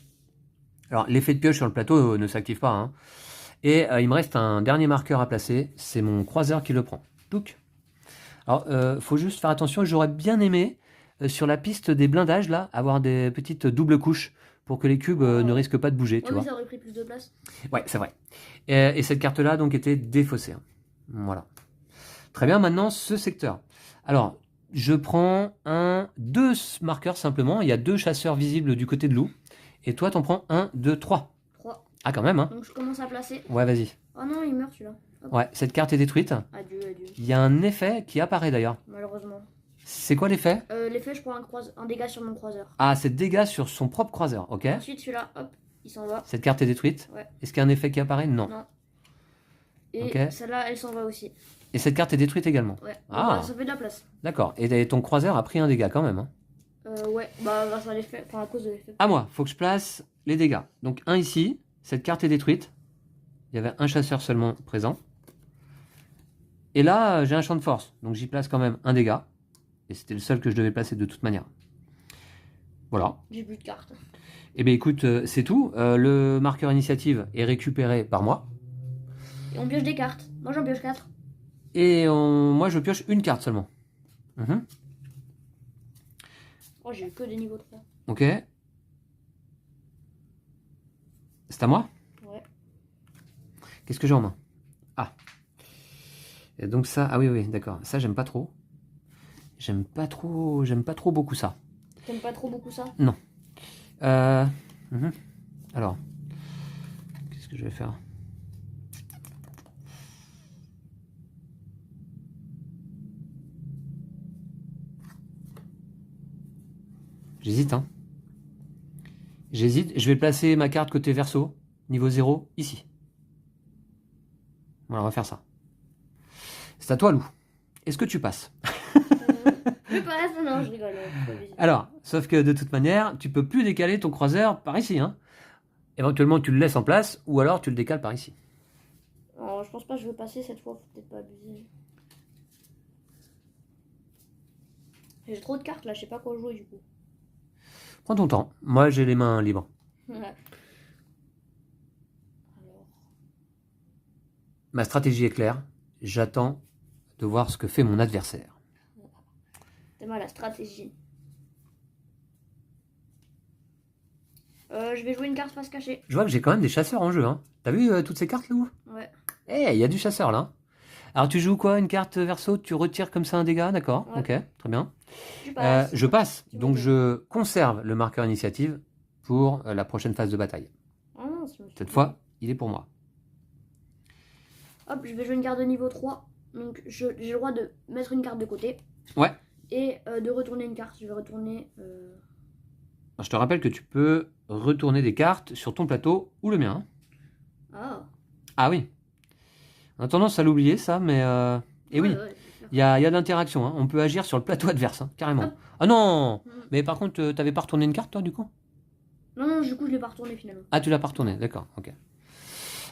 Alors, l'effet de pioche sur le plateau ne s'active pas. Hein. Et il me reste un dernier marqueur à placer. C'est mon croiseur qui le prend. Touc. Alors, faut juste faire attention. J'aurais bien aimé, sur la piste des blindages, là, avoir des petites doubles couches pour que les cubes ne risquent pas de bouger, Ouais, tu mais vois. ça aurait pris plus de place. Ouais, c'est vrai. Et cette carte-là, donc, était défaussée. Hein. Voilà. Très bien, maintenant, ce secteur. Alors, je prends 2 marqueurs simplement. Il y a 2 chasseurs visibles du côté de Lou. Et toi, t'en prends 1, 2, 3. 3. Ah, quand même, hein. Donc, je commence à placer. Ouais, vas-y. Oh non, il meurt celui-là. Hop. Ouais, cette carte est détruite. Adieu, adieu. Il y a un effet qui apparaît d'ailleurs. Malheureusement. C'est quoi l'effet? L'effet, je prends un dégât sur mon croiseur. Ah, c'est dégâts sur son propre croiseur, ok. Ensuite, celui-là, hop, il s'en va. Cette carte est détruite. Ouais. Est-ce qu'il y a un effet qui apparaît? Non. Non. Et Ok. celle-là, elle s'en va aussi. Et cette carte est détruite également. Ouais. Ah. Donc, bah, ça fait de la place. D'accord. Et ton croiseur a pris un dégât quand même. Hein. Ouais, bah grâce à l'effet, enfin à cause de l'effet. À moi, faut que je place les dégâts. Donc un ici, cette carte est détruite. Il y avait un chasseur seulement présent. Et là, j'ai un champ de force. Donc j'y place quand même un dégât. Et c'était le seul que je devais placer de toute manière. Voilà. J'ai plus de cartes. Eh bien écoute, c'est tout. Le marqueur initiative est récupéré par moi. Et on pioche des cartes. Moi j'en pioche 4. Et moi, je pioche une carte seulement. Mhm. Oh, j'ai eu que des niveaux 3. Ok. C'est à moi? Ouais. Qu'est-ce que j'ai en main? Ah. Et donc ça, ah oui, oui, d'accord. Ça, j'aime pas trop. J'aime pas trop beaucoup ça. T'aimes pas trop beaucoup ça? Non. Alors, qu'est-ce que je vais faire? J'hésite, hein. J'hésite. Je vais placer ma carte côté verso, niveau 0, ici. Voilà, on va faire ça. C'est à toi, Lou. Est-ce que tu passes? Je passe, non, je rigole. Alors, sauf que de toute manière, tu peux plus décaler ton croiseur par ici. Hein. Éventuellement, tu le laisses en place, ou alors tu le décales par ici. Non, je pense pas que je veux passer cette fois, faut peut-être pas abuser. J'ai trop de cartes là, je sais pas quoi jouer du coup. Prends ton temps. Moi, j'ai les mains libres. Ouais. Alors. Ma stratégie est claire. J'attends de voir ce que fait mon adversaire. C'est mal la stratégie. Je vais jouer une carte face cachée. Je vois que j'ai quand même des chasseurs en jeu. Hein. T'as vu toutes ces cartes, Lou? Ouais. Eh, il y a du chasseur là. Alors, tu joues quoi? Une carte verso? Tu retires comme ça un dégât? D'accord. Ouais. Ok, très bien. Tu passes. Je passe. Tu Donc, me je conserve le marqueur initiative pour la prochaine phase de bataille. Oh non, je me suis Cette trompé. fois, il est pour moi. Hop, je vais jouer une carte de niveau 3. Donc j'ai le droit de mettre une carte de côté. Ouais. Et de retourner une carte. Je vais retourner. Alors, je te rappelle que tu peux retourner des cartes sur ton plateau ou le mien. Hein. Ah. Ah oui. On a tendance à l'oublier ça, mais... Et Ouais, oui, ouais, il y a de l'interaction. Hein. On peut agir sur le plateau adverse, hein, carrément. Hop. Ah non! Mm. Mais par contre, t'avais pas retourné une carte, toi, du coup? Non, non, du coup, je l'ai pas retourné finalement. Ah, tu l'as pas retourné, d'accord, ok.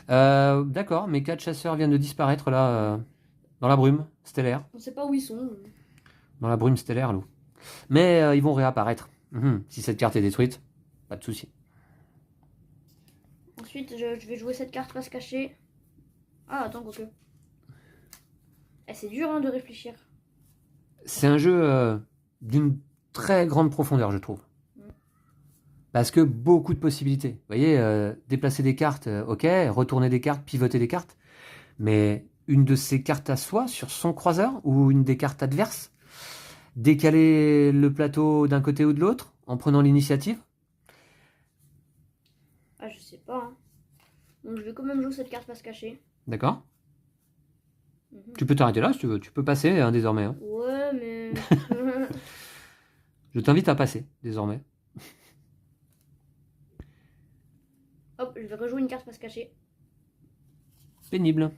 D'accord, mes 4 chasseurs viennent de disparaître, là, dans la brume stellaire. On sait pas où ils sont. Dans la brume stellaire, Lou. Mais ils vont réapparaître. Si cette carte est détruite, pas de souci. Ensuite, je vais jouer cette carte face cachée. Ah, attends, quoique. Eh, c'est dur hein, de réfléchir. C'est un jeu d'une très grande profondeur, je trouve. Parce que beaucoup de possibilités. Vous voyez, déplacer des cartes, ok, retourner des cartes, pivoter des cartes, mais une de ces cartes à soi sur son croiseur ou une des cartes adverses, décaler le plateau d'un côté ou de l'autre en prenant l'initiative. Ah, je sais pas. Hein. Donc je vais quand même jouer cette carte passe cachée. D'accord. Mhm. Tu peux t'arrêter là si tu veux. Tu peux passer hein, désormais. Hein. Ouais, mais... Je t'invite à passer désormais. Hop, je vais rejouer une carte passe cachée. Pénible.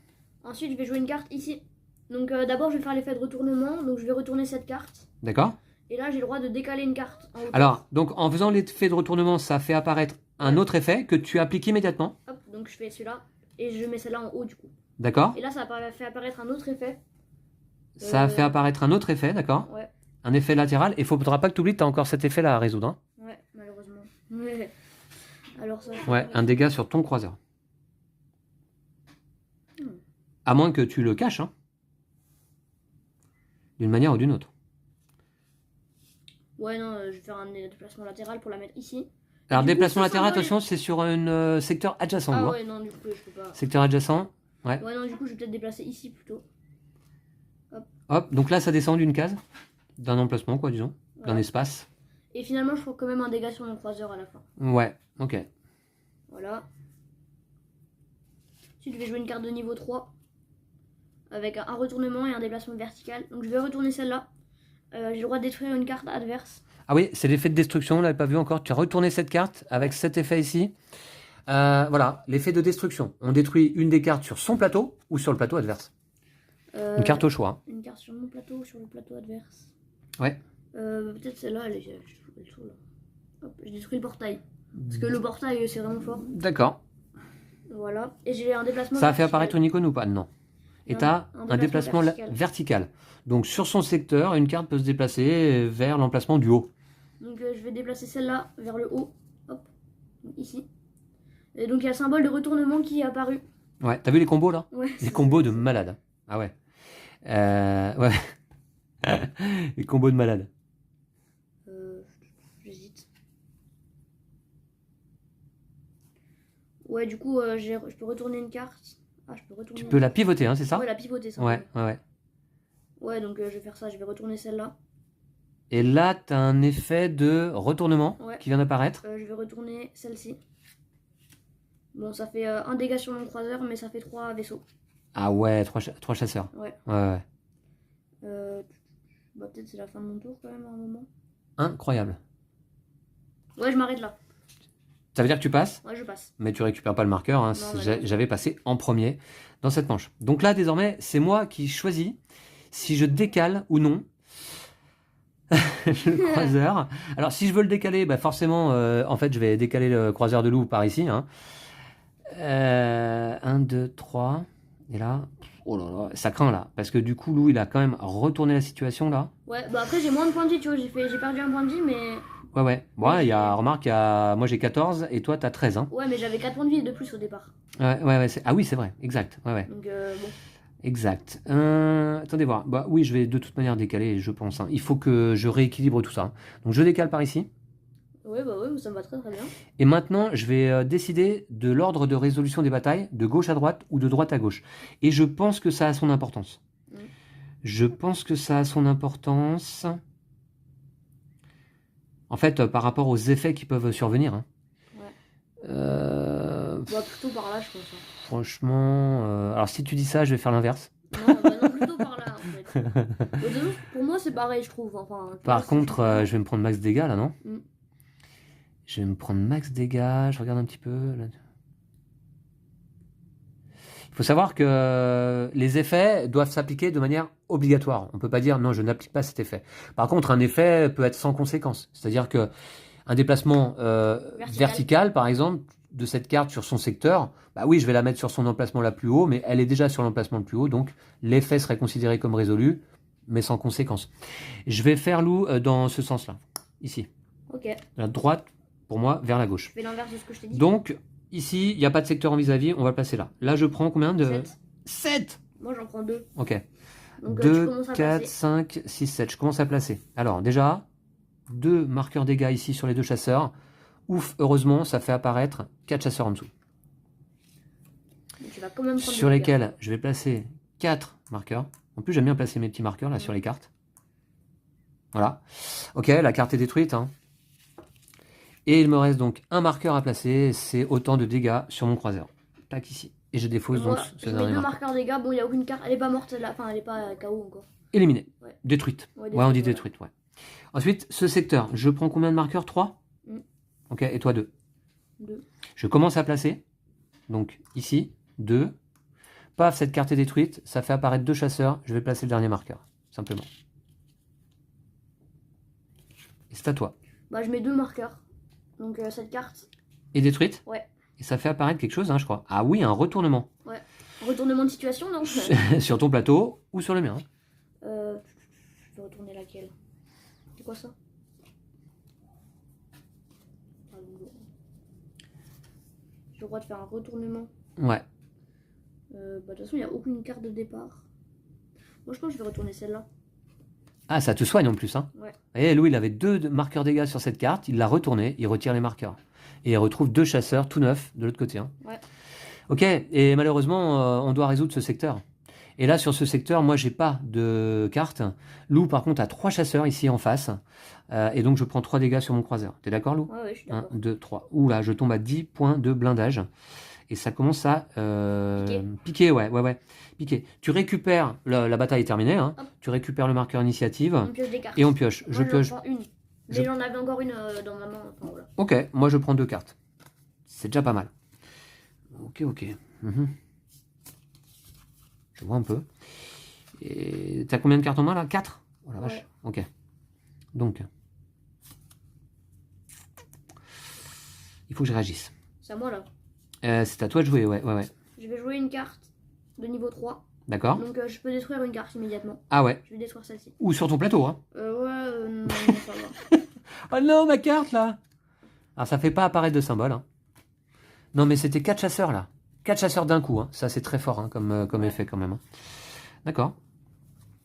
Ensuite, je vais jouer une carte ici. Donc d'abord, je vais faire l'effet de retournement. Donc je vais retourner cette carte. D'accord. Et là, j'ai le droit de décaler une carte en hauteur. Alors, donc en faisant l'effet de retournement, ça fait apparaître un autre effet que tu appliques immédiatement. Hop, donc je fais celui-là. Et je mets celle-là en haut du coup. D'accord. Et là, ça fait apparaître un autre effet. Ça fait apparaître un autre effet, d'accord. Ouais. Un effet latéral. Et il ne faudra pas que tu oublies que tu as encore cet effet-là à résoudre. Hein. Ouais, malheureusement. Ouais. Alors ça. Ouais, un dégât sur ton croiseur. À moins que tu le caches, hein. D'une manière ou d'une autre. Ouais, non, je vais faire un déplacement latéral pour la mettre ici. Alors, du coup, déplacement ce latéral, symbole attention, c'est sur un secteur adjacent. Ah hein. ouais, non, du coup, je peux pas. Secteur adjacent. Ouais. Ouais, non, du coup, je vais peut-être déplacer ici plutôt. Hop, donc là, ça descend d'une case, d'un emplacement, quoi, disons, d'un Ouais. espace. Et finalement, je ferai quand même un dégât sur mon croiseur à la fin. Ouais, ok. Voilà. Ensuite, je vais jouer une carte de niveau 3. Avec un retournement et un déplacement vertical. Donc, je vais retourner celle-là. J'ai le droit de détruire une carte adverse. Ah oui, c'est l'effet de destruction, on l'avait pas vu encore. Tu as retourné cette carte avec cet effet ici. Voilà, l'effet de destruction. On détruit une des cartes sur son plateau ou sur le plateau adverse. Une carte au choix. Une carte sur mon plateau ou sur le plateau adverse. Ouais. Peut-être celle-là, elle est là. Hop, je détruis le portail. Parce que le portail, c'est vraiment fort. D'accord. Voilà. Et j'ai un déplacement Ça a fait vertical. apparaître une icône ou pas? Non. Et Non, tu as un déplacement vertical. Donc sur son secteur, une carte peut se déplacer vers l'emplacement du haut. Donc je vais déplacer celle-là vers le haut. Hop. Ici. Et donc il y a le symbole de retournement qui est apparu. Ouais, t'as vu les combos là? Ouais. Les combos de malade. Ah ouais. Ouais. Les combos de malade. J'hésite. Ouais, du coup, je peux retourner une carte. Ah, je peux retourner. Tu peux la pivoter, hein, c'est ça? Ouais, la pivoter, ça. Ouais, ouais, ouais. Ouais, donc je vais faire ça. Je vais retourner celle-là. Et là, tu as un effet de retournement qui vient d'apparaître. Je vais retourner celle-ci. Bon, ça fait un dégât sur mon croiseur, mais ça fait 3 vaisseaux. Ah ouais, 3 chasseurs. Ouais. Ouais. Bah, peut-être c'est la fin de mon tour quand même à un moment. Incroyable. Ouais, je m'arrête là. Ça veut dire que tu passes, Ouais, je passe. mais tu récupères pas le marqueur. Hein, j'avais passé en premier dans cette manche. Donc là, désormais, c'est moi qui choisis si je décale ou non le croiseur. Alors, si je veux le décaler, bah forcément, en fait, je vais décaler le croiseur de loup par ici. Hein. 1, 2, 3. Et là, oh là là, ça craint là. Parce que du coup, loup, il a quand même retourné la situation là. Ouais, bah après, j'ai moins de points de vie, tu vois. J'ai perdu un point de vie, mais. Ouais. Bon, il y a, remarque, moi j'ai 14 et toi t'as 13. Hein. Ouais, mais j'avais 4 points de vie de plus au départ. Ouais. Ah oui, c'est vrai, exact. Ouais. Donc, bon. Exact. Attendez voir. Bah oui, je vais de toute manière décaler, je pense. Hein. Il faut que je rééquilibre tout ça. Hein. Donc je décale par ici. Ouais, bah ouais, ça me va très très bien. Et maintenant, je vais décider de l'ordre de résolution des batailles, de gauche à droite ou de droite à gauche. Et je pense que ça a son importance. Je pense que ça a son importance. En fait, par rapport aux effets qui peuvent survenir. Hein. Ouais. Bah, plutôt par là, je pense. Hein. Franchement, alors si tu dis ça, je vais faire l'inverse. Non, plutôt par là, en fait. Pour moi, c'est pareil, je trouve. Enfin, Par contre, je vais me prendre max dégâts, là, non? Je vais me prendre max dégâts, je regarde un petit peu. Là. Il faut savoir que les effets doivent s'appliquer de manière obligatoire. On ne peut pas dire non, je n'applique pas cet effet. Par contre, un effet peut être sans conséquence. C'est-à-dire que un déplacement vertical, par exemple, de cette carte sur son secteur, bah oui, je vais la mettre sur son emplacement la plus haut, mais elle est déjà sur l'emplacement le plus haut, donc l'effet serait considéré comme résolu, mais sans conséquence. Je vais faire loup dans ce sens-là, ici. Ok. De la droite, pour moi, vers la gauche. Je fais l'inverse de ce que je t'ai dit. Donc, ici, il n'y a pas de secteur en vis-à-vis, on va le placer là. Là, je prends combien de... 7. Moi, j'en prends 2. Ok. Donc, 2, 4, 5, 6, 7. Je commence à placer. Alors, déjà, 2 marqueurs dégâts ici sur les 2 chasseurs. Ouf, heureusement, ça fait apparaître 4 chasseurs en dessous. Tu vas quand même prendre Sur des lesquels je vais placer 4 marqueurs. En plus, j'aime bien placer mes petits marqueurs là sur les cartes. Voilà. Ok, la carte est détruite. Hein. Et il me reste donc un marqueur à placer. C'est autant de dégâts sur mon croiseur. Tac, ici. Et je défausse donc ce je mets dernier deux marqueur. marqueurs dégâts. Bon, il n'y a aucune carte. Elle est pas morte celle-là. Enfin, elle est pas KO encore. Éliminée. Ouais. Détruite. Ouais, Ouais, on dit voilà. détruite. Ouais. Ensuite, ce secteur. Je prends combien de marqueurs? 3. Ok, et toi 2. 2. Je commence à placer. Donc ici, 2. Paf, cette carte est détruite. Ça fait apparaître 2 chasseurs. Je vais placer le dernier marqueur. Simplement. Et c'est à toi. Bah, je mets 2 marqueurs. Donc cette carte. Et détruite? Ouais. Et ça fait apparaître quelque chose, hein, je crois. Ah oui, un retournement. Ouais. Retournement de situation, non? Sur ton plateau ou sur le mien. Je vais retourner laquelle? C'est quoi ça? J'ai le droit de faire un retournement. Ouais. Bah, de toute façon, il n'y a aucune carte de départ. Moi, je pense que je vais retourner celle-là. Ah, ça te soigne en plus. Hein. Ouais. Et Louis, il avait 2 marqueurs dégâts sur cette carte. Il l'a retourné, il retire les marqueurs. Et il retrouve 2 chasseurs tout neufs de l'autre côté. Hein. Ouais. Ok, et malheureusement, on doit résoudre ce secteur. Et là, sur ce secteur, moi, j'ai pas de carte. Lou, par contre, a 3 chasseurs ici en face. Et donc, je prends 3 dégâts sur mon croiseur. T'es d'accord, Lou? Ouais, je suis 1, d'accord. 2, 3. Ouh là, je tombe à 10 points de blindage. Et ça commence à piquer, ouais. Piquer. Tu récupères, la bataille est terminée, hein. Tu récupères le marqueur initiative. On pioche des cartes. Et on pioche. Moi, Je pioche. prends une. Mais j'en avais encore une dans ma main. Enfin, voilà. Ok, moi je prends 2 cartes. C'est déjà pas mal. Ok. Je vois un peu. Et t'as combien de cartes en main là? 4? Oh la vache. Ouais. Ok. Donc. Il faut que je réagisse. C'est à moi là. C'est à toi de jouer, ouais. Je vais jouer une carte de niveau 3. D'accord. Donc je peux détruire une carte immédiatement. Ah ouais. Je vais détruire celle-ci. Ou sur ton plateau, hein. Non, ça va. Oh non, ma carte là. Alors ça fait pas apparaître de symbole. Hein. Non, mais c'était 4 chasseurs là. 4 chasseurs d'un coup. Hein. Ça, c'est très fort hein, comme effet quand même. Hein. D'accord.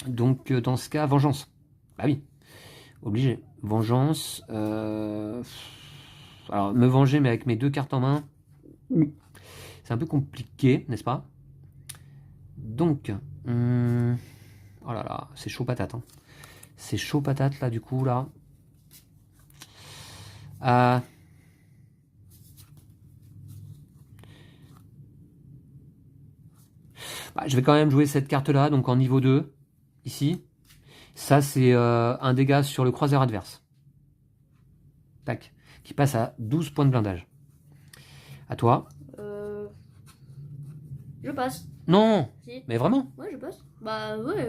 Donc, dans ce cas, vengeance. Bah oui. Obligé. Vengeance. Alors, me venger, mais avec mes 2 cartes en main. C'est un peu compliqué, n'est-ce pas? Donc. Oh là là, c'est chaud patate. Hein. C'est chaud patate là, du coup, là. Je vais quand même jouer cette carte-là, donc en niveau 2, ici. Ça, c'est un dégât sur le croiseur adverse. Tac. Qui passe à 12 points de blindage. À toi. Je passe. Non. Si. Mais vraiment? Ouais, je passe. Bah ouais,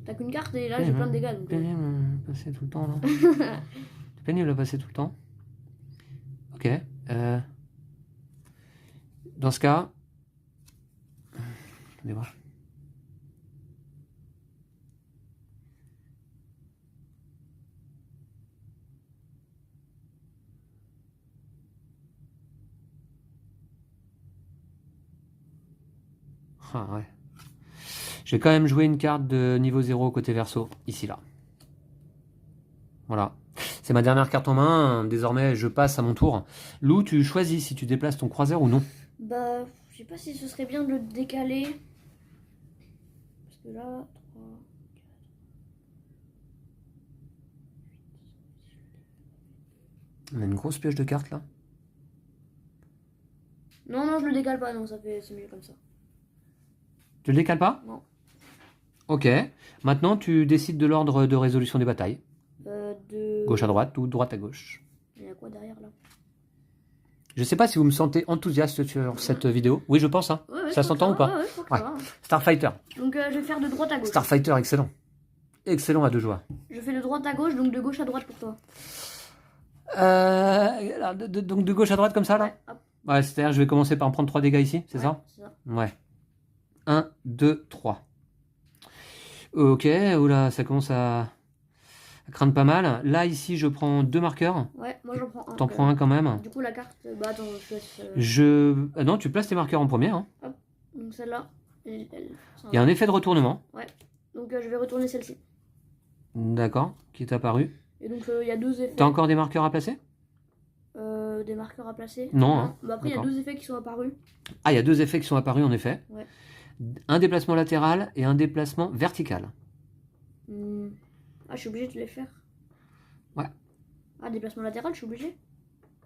t'as qu'une carte et là j'ai plein de dégâts. Donc, pénible à passer tout le temps, là. C'est pénible à passer tout le temps. Ok. Dans ce cas... Attendez voir. Ah ouais. Je vais quand même jouer une carte de niveau 0 côté verso, ici là. Voilà. C'est ma dernière carte en main, désormais je passe à mon tour. Lou, tu choisis si tu déplaces ton croiseur ou non. Bah, je sais pas si ce serait bien de le décaler. Parce que là, 3, 4... On a une grosse pioche de cartes là. Non, je le décale pas, non, c'est mieux comme ça. Tu le décales pas? Non. Ok. Maintenant, tu décides de l'ordre de résolution des batailles. De... Gauche à droite ou droite à gauche. Il y a quoi derrière là? Je sais pas si vous me sentez enthousiaste sur cette vidéo. Oui, je pense. Hein. Ouais, ça s'entend ou pas? Ouais, je crois que ça va. Starfighter. Donc je vais faire de droite à gauche. Starfighter, excellent. Excellent à 2 joueurs. Je fais de droite à gauche, donc de gauche à droite pour toi. Donc de gauche à droite comme ça là? Ouais, hop. Ouais, c'est-à-dire je vais commencer par en prendre 3 dégâts ici, c'est ça? C'est ça. Ouais. 1, 2, 3. Ok, oula, ça commence à craindre pas mal. Là, ici, je prends 2 marqueurs. Ouais, moi j'en prends un. T'en prends un quand même. Du coup, la carte... Bah attends, je laisse... Non, tu places tes marqueurs en premier. Hein. Hop, donc celle-là. Il y a un effet de retournement. Ouais, donc je vais retourner celle-ci. D'accord, qui est apparu. Et donc il y a 2 effets. T'as encore des marqueurs à placer? des marqueurs à placer. Non, hein. Bah après, il y a D'accord. 12 effets qui sont apparus. Ah, il y a 2 effets qui sont apparus en effet. Ouais. Un déplacement latéral et un déplacement vertical. Ah, je suis obligé de les faire. Ouais. Ah, déplacement latéral, je suis obligé.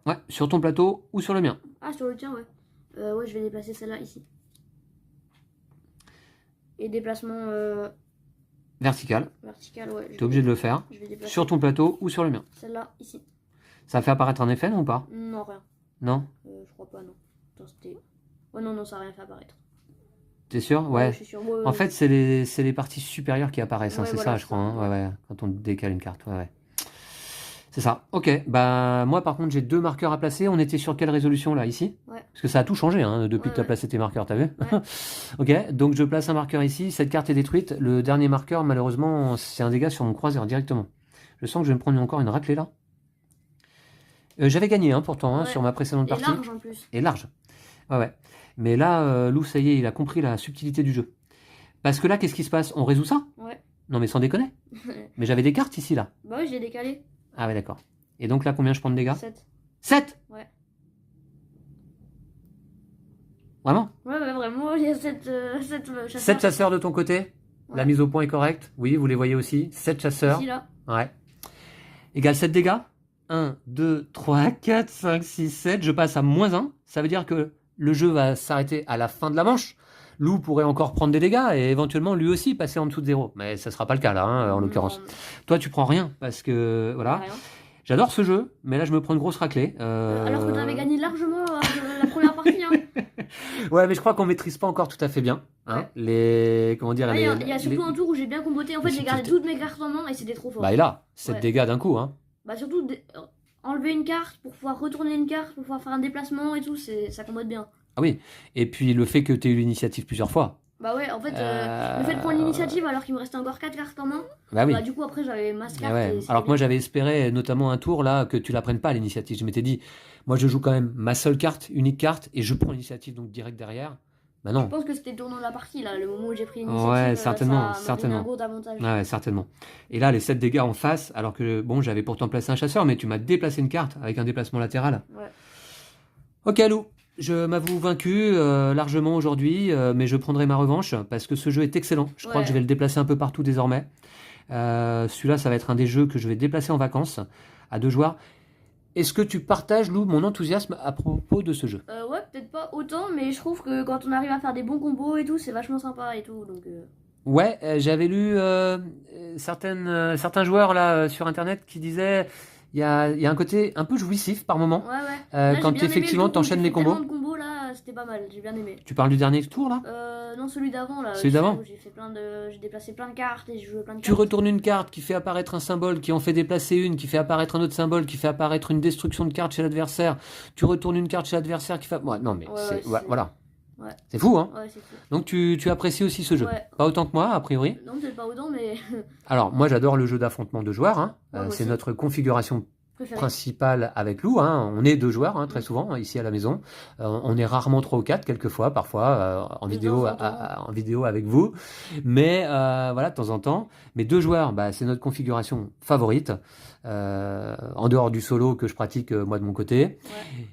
Ouais, sur ton plateau ou sur le mien. Ah, sur le tien, ouais. Ouais, je vais déplacer celle-là ici. Et déplacement Vertical. vertical, ouais. Tu es obligé de le faire. Je vais déplacer Sur ton plateau ou sur le mien. celle-là ici. Ça fait apparaître un effet, non ou pas? Non, rien. Non? Je crois pas, non. Attends, c'était. Oh non, ça a rien fait apparaître. T'es sûr? Ouais. Je suis sûr. Ouais, En fait, c'est les parties supérieures qui apparaissent, hein, Ouais, c'est voilà, ça, je c'est crois. ça. Hein. Ouais, ouais, quand on décale une carte. Ouais, ouais. C'est ça. Ok. Bah, moi, par contre, j'ai 2 marqueurs à placer. On était sur quelle résolution, là, ici? Ouais. Parce que ça a tout changé hein, depuis Ouais, que tu as ouais. placé tes marqueurs, t'as vu? Ouais. Ok. Donc, je place un marqueur ici. Cette carte est détruite. Le dernier marqueur, malheureusement, c'est un dégât sur mon croiseur directement. Je sens que je vais me prendre encore une raclée, là. J'avais gagné, hein, pourtant, hein, Ouais. sur ma précédente Et partie. large en plus. Et large. Ouais, ouais. Mais là, Lou, ça y est, il a compris la subtilité du jeu. Parce que là, qu'est-ce qui se passe? On résout ça? Ouais. Non, mais sans déconner. Mais j'avais des cartes ici, là. Bah oui, j'ai décalé. Ah ouais, d'accord. Et donc là, combien je prends de dégâts? 7. 7? Ouais. Vraiment? Ouais, vraiment, il y a 7 chasseurs. 7 chasseurs de ton côté? La Ouais. mise au point est correcte? Oui, vous les voyez aussi. 7 chasseurs. Ici, là. Ouais. Égale 7 dégâts. 1, 2, 3, 4, 5, 6, 7. Je passe à -1. Ça veut dire que le jeu va s'arrêter à la fin de la manche. Lou pourrait encore prendre des dégâts et éventuellement lui aussi passer en dessous de 0. Mais ça sera pas le cas là, hein, en l'occurrence. Non, Toi, tu prends rien parce que voilà. rien. J'adore ce jeu, mais là je me prends une grosse raclée. Alors que t'avais gagné largement la première partie. Hein. Ouais, mais je crois qu'on maîtrise pas encore tout à fait bien. Hein, Ouais. les comment dire Ah, les, il y a surtout un tour où j'ai bien comboté. En fait, les j'ai gardé subtilités. toutes mes cartes en main et c'était trop fort. Bah et là, 7 Ouais. dégâts d'un coup. Hein. Bah surtout enlever une carte pour pouvoir retourner une carte, pour pouvoir faire un déplacement et tout, ça combote bien. Ah oui. Et puis le fait que tu aies eu l'initiative plusieurs fois. Bah ouais, en fait, le fait de prendre l'initiative alors qu'il me restait encore 4 cartes en main, Bah oui. bah du coup après j'avais masse Ah carte. ouais. Et c'était Alors que moi bien. j'avais espéré notamment un tour là que tu la prennes pas l'initiative. Je m'étais dit, moi je joue quand même ma seule carte, unique carte, et je prends l'initiative donc direct derrière. Bah non. Je pense que c'était le tournant de la partie là, le moment où j'ai pris l'initiative. Ouais, certainement, ça m'a donné certainement. un gros avantage. Ouais, certainement. Et là les 7 dégâts en face, alors que bon j'avais pourtant placé un chasseur, mais tu m'as déplacé une carte avec un déplacement latéral. Ouais. Ok Lou, je m'avoue vaincu largement aujourd'hui, mais je prendrai ma revanche parce que ce jeu est excellent. Je crois Ouais. que je vais le déplacer un peu partout désormais. Celui-là, ça va être un des jeux que je vais déplacer en vacances à 2 joueurs. Est-ce que tu partages, Lou, mon enthousiasme à propos de ce jeu? Ouais, peut-être pas autant, mais je trouve que quand on arrive à faire des bons combos et tout, c'est vachement sympa et tout. Donc, Ouais, j'avais lu certains joueurs là sur internet qui disaient il y a un côté un peu jouissif par moment. ouais, ouais. Là, j'ai Quand bien aimé effectivement le tour où t'enchaînes j'ai les fait combos. tellement de combos là, c'était pas mal, j'ai bien aimé. Tu parles du dernier tour là? Non, celui d'avant là. Celui d'avant? J'ai déplacé plein de cartes et j'ai joué plein de Tu cartes. retournes une carte qui fait apparaître un symbole, qui en fait déplacer une, qui fait apparaître un autre symbole, qui fait apparaître une destruction de carte chez l'adversaire. Tu retournes une carte chez l'adversaire qui fait... Ouais, non mais Ouais, c'est... ouais, ouais, c'est- voilà. Ouais. C'est fou, hein? Ouais, c'est fou. Donc tu apprécies aussi ce jeu. Ouais. Pas autant que moi, a priori. Non, peut-être pas autant, mais Alors, moi j'adore le jeu d'affrontement de joueurs. Hein. Ouais, moi C'est aussi. notre configuration préféré. principale avec Lou. Hein. On est 2 joueurs, hein, très souvent, ici à la maison. On est rarement 3 ou 4, quelquefois, parfois, en De vidéo, temps en temps. en vidéo avec vous. Mais voilà, de temps en temps. Mais 2 joueurs, bah, c'est notre configuration favorite. En dehors du solo que je pratique moi de mon côté. Ouais.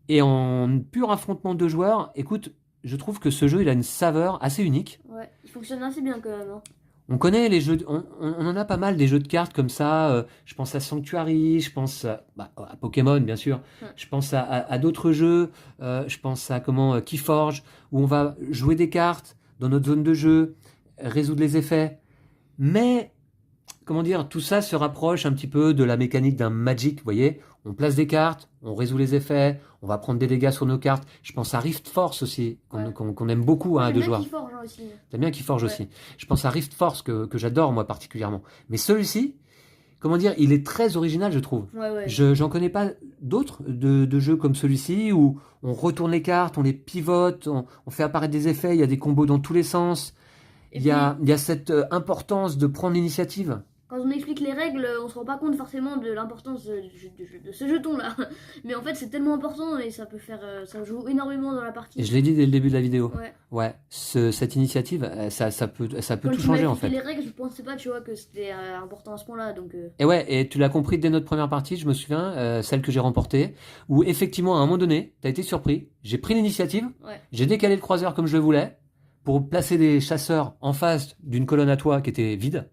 Et en pur affrontement de joueurs, écoute, je trouve que ce jeu, il a une saveur assez unique. Ouais, il fonctionne assez bien quand même. Hein. On connaît les jeux, on en a pas mal des jeux de cartes comme ça. Je pense à Sanctuary, je pense à Pokémon bien sûr. Ouais. Je pense à d'autres jeux. Je pense à Keyforge où on va jouer des cartes dans notre zone de jeu, résoudre les effets. Mais comment dire, tout ça se rapproche un petit peu de la mécanique d'un Magic, vous voyez. On place des cartes, on résout les effets, on va prendre des dégâts sur nos cartes. Je pense à Rift Force aussi, qu'on Ouais. qu'on aime beaucoup hein, à J'aime 2 bien joueurs. Keyforge aussi. T'aimes bien Keyforge Ouais. aussi. Je pense à Rift Force que j'adore moi particulièrement. Mais celui-ci, comment dire, il est très original je trouve. Ouais, ouais. J'en connais pas d'autres de jeux comme celui-ci où on retourne les cartes, on les pivote, on fait apparaître des effets, il y a des combos dans tous les sens. Et Il y a cette importance de prendre l'initiative. quand on explique les règles, on se rend pas compte forcément de l'importance de ce jeton-là. Mais en fait, c'est tellement important et ça peut faire, ça joue énormément dans la partie. Et je l'ai dit dès le début de la vidéo. Ouais. Ouais, cette initiative, ça peut Quand tout tu changer m'as en fait. expliqué les règles, je pensais pas, tu vois, que c'était important à ce point-là. Donc, Et ouais, et tu l'as compris dès notre première partie, je me souviens, celle que j'ai remportée, où effectivement, à un moment donné, t'as été surpris, j'ai pris l'initiative, ouais. j'ai décalé le croiseur comme je le voulais, pour placer des chasseurs en face d'une colonne à toi qui était vide,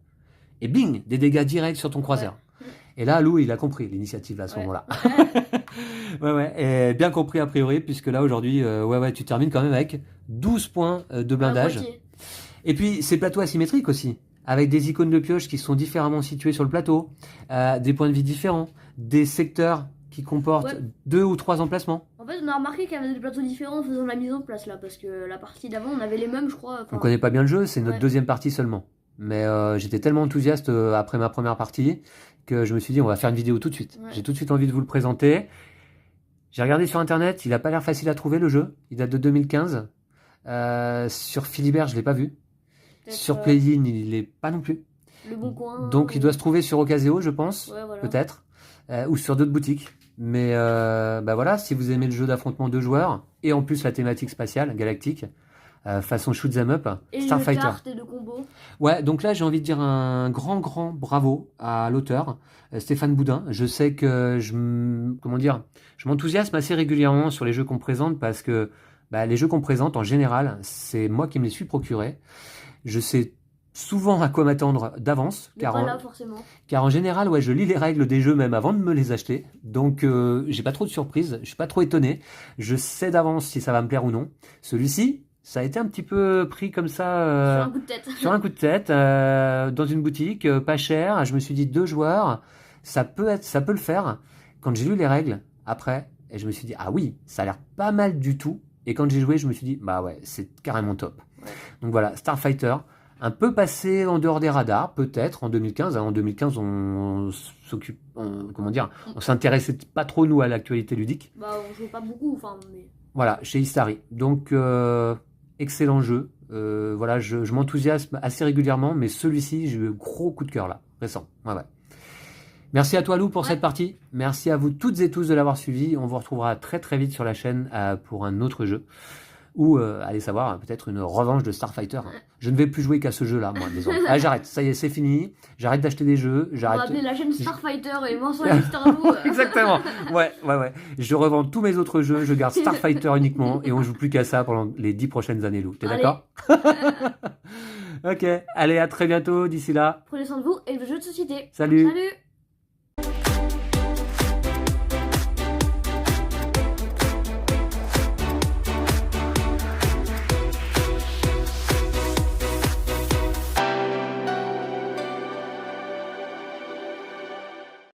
et bing, des dégâts directs sur ton croiseur. Ouais. Et là, Lou, il a compris l'initiative là, à ce moment-là. Ouais, ouais, et bien compris a priori, puisque là, aujourd'hui, ouais, tu termines quand même avec 12 points de blindage. Et puis, c'est plateau asymétrique aussi, avec des icônes de pioche qui sont différemment situées sur le plateau, des points de vie différents, des secteurs qui comportent 2 ou 3 emplacements. En fait, on a remarqué qu'il y avait des plateaux différents en faisant la mise en place là, parce que la partie d'avant, on avait les mêmes, je crois. On connaît pas bien le jeu, c'est notre deuxième partie seulement. Mais j'étais tellement enthousiaste après ma première partie que je me suis dit, on va faire une vidéo tout de suite. J'ai tout de suite envie de vous le présenter. J'ai regardé sur internet, il a pas l'air facile à trouver le jeu. Il date de 2015. Sur Philibert, je l'ai pas vu. Sur Playin, il est pas non plus. Le Bon Coin. Donc il doit se trouver sur Ocaseo, je pense, voilà. peut-être, ou sur d'autres boutiques. Mais bah voilà, si vous aimez le jeu d'affrontement de joueurs et en plus la thématique spatiale, galactique, façon shoot 'em up, et Starfighter. De cartes et de combos. Ouais, donc là j'ai envie de dire un grand bravo à l'auteur, Stéphane Boudin. Je sais que je m'enthousiasme assez régulièrement sur les jeux qu'on présente parce que les jeux qu'on présente en général, c'est moi qui me les suis procurés. Je sais souvent à quoi m'attendre d'avance, car en général, ouais, je lis les règles des jeux même avant de me les acheter, donc j'ai pas trop de surprises, je suis pas trop étonné, je sais d'avance si ça va me plaire ou non. Celui-ci, ça a été un petit peu pris comme ça, sur un coup de tête, dans une boutique, pas cher. Je me suis dit 2 joueurs, ça peut le faire. Quand j'ai lu les règles après, et je me suis dit ah oui, ça a l'air pas mal du tout. Et quand j'ai joué, je me suis dit bah ouais, c'est carrément top. Donc voilà, Starfighter, un peu passé en dehors des radars, peut-être en 2015. En 2015, on s'intéressait pas trop nous à l'actualité ludique. On jouait pas beaucoup, mais... Voilà, chez Istari. Donc excellent jeu. Voilà, je m'enthousiasme assez régulièrement, mais celui-ci, j'ai eu un gros coup de cœur là, récent. Ouais. Merci à toi Lou pour cette partie. Merci à vous toutes et tous de l'avoir suivi. On vous retrouvera très très vite sur la chaîne pour un autre jeu. Ou allez savoir, peut-être une revanche de Starfighter. Je ne vais plus jouer qu'à ce jeu-là, moi, désolé. J'arrête, ça y est, c'est fini. J'arrête d'acheter des jeux. On va appeler la chaîne Starfighter et moi sur Lou. Exactement. Ouais. Je revends tous mes autres jeux, je garde Starfighter uniquement et on joue plus qu'à ça pendant les 10 prochaines années, Lou. T'es d'accord? Ok, allez, à très bientôt. D'ici là. Prenez soin de vous et de jeux de société. Salut. Salut.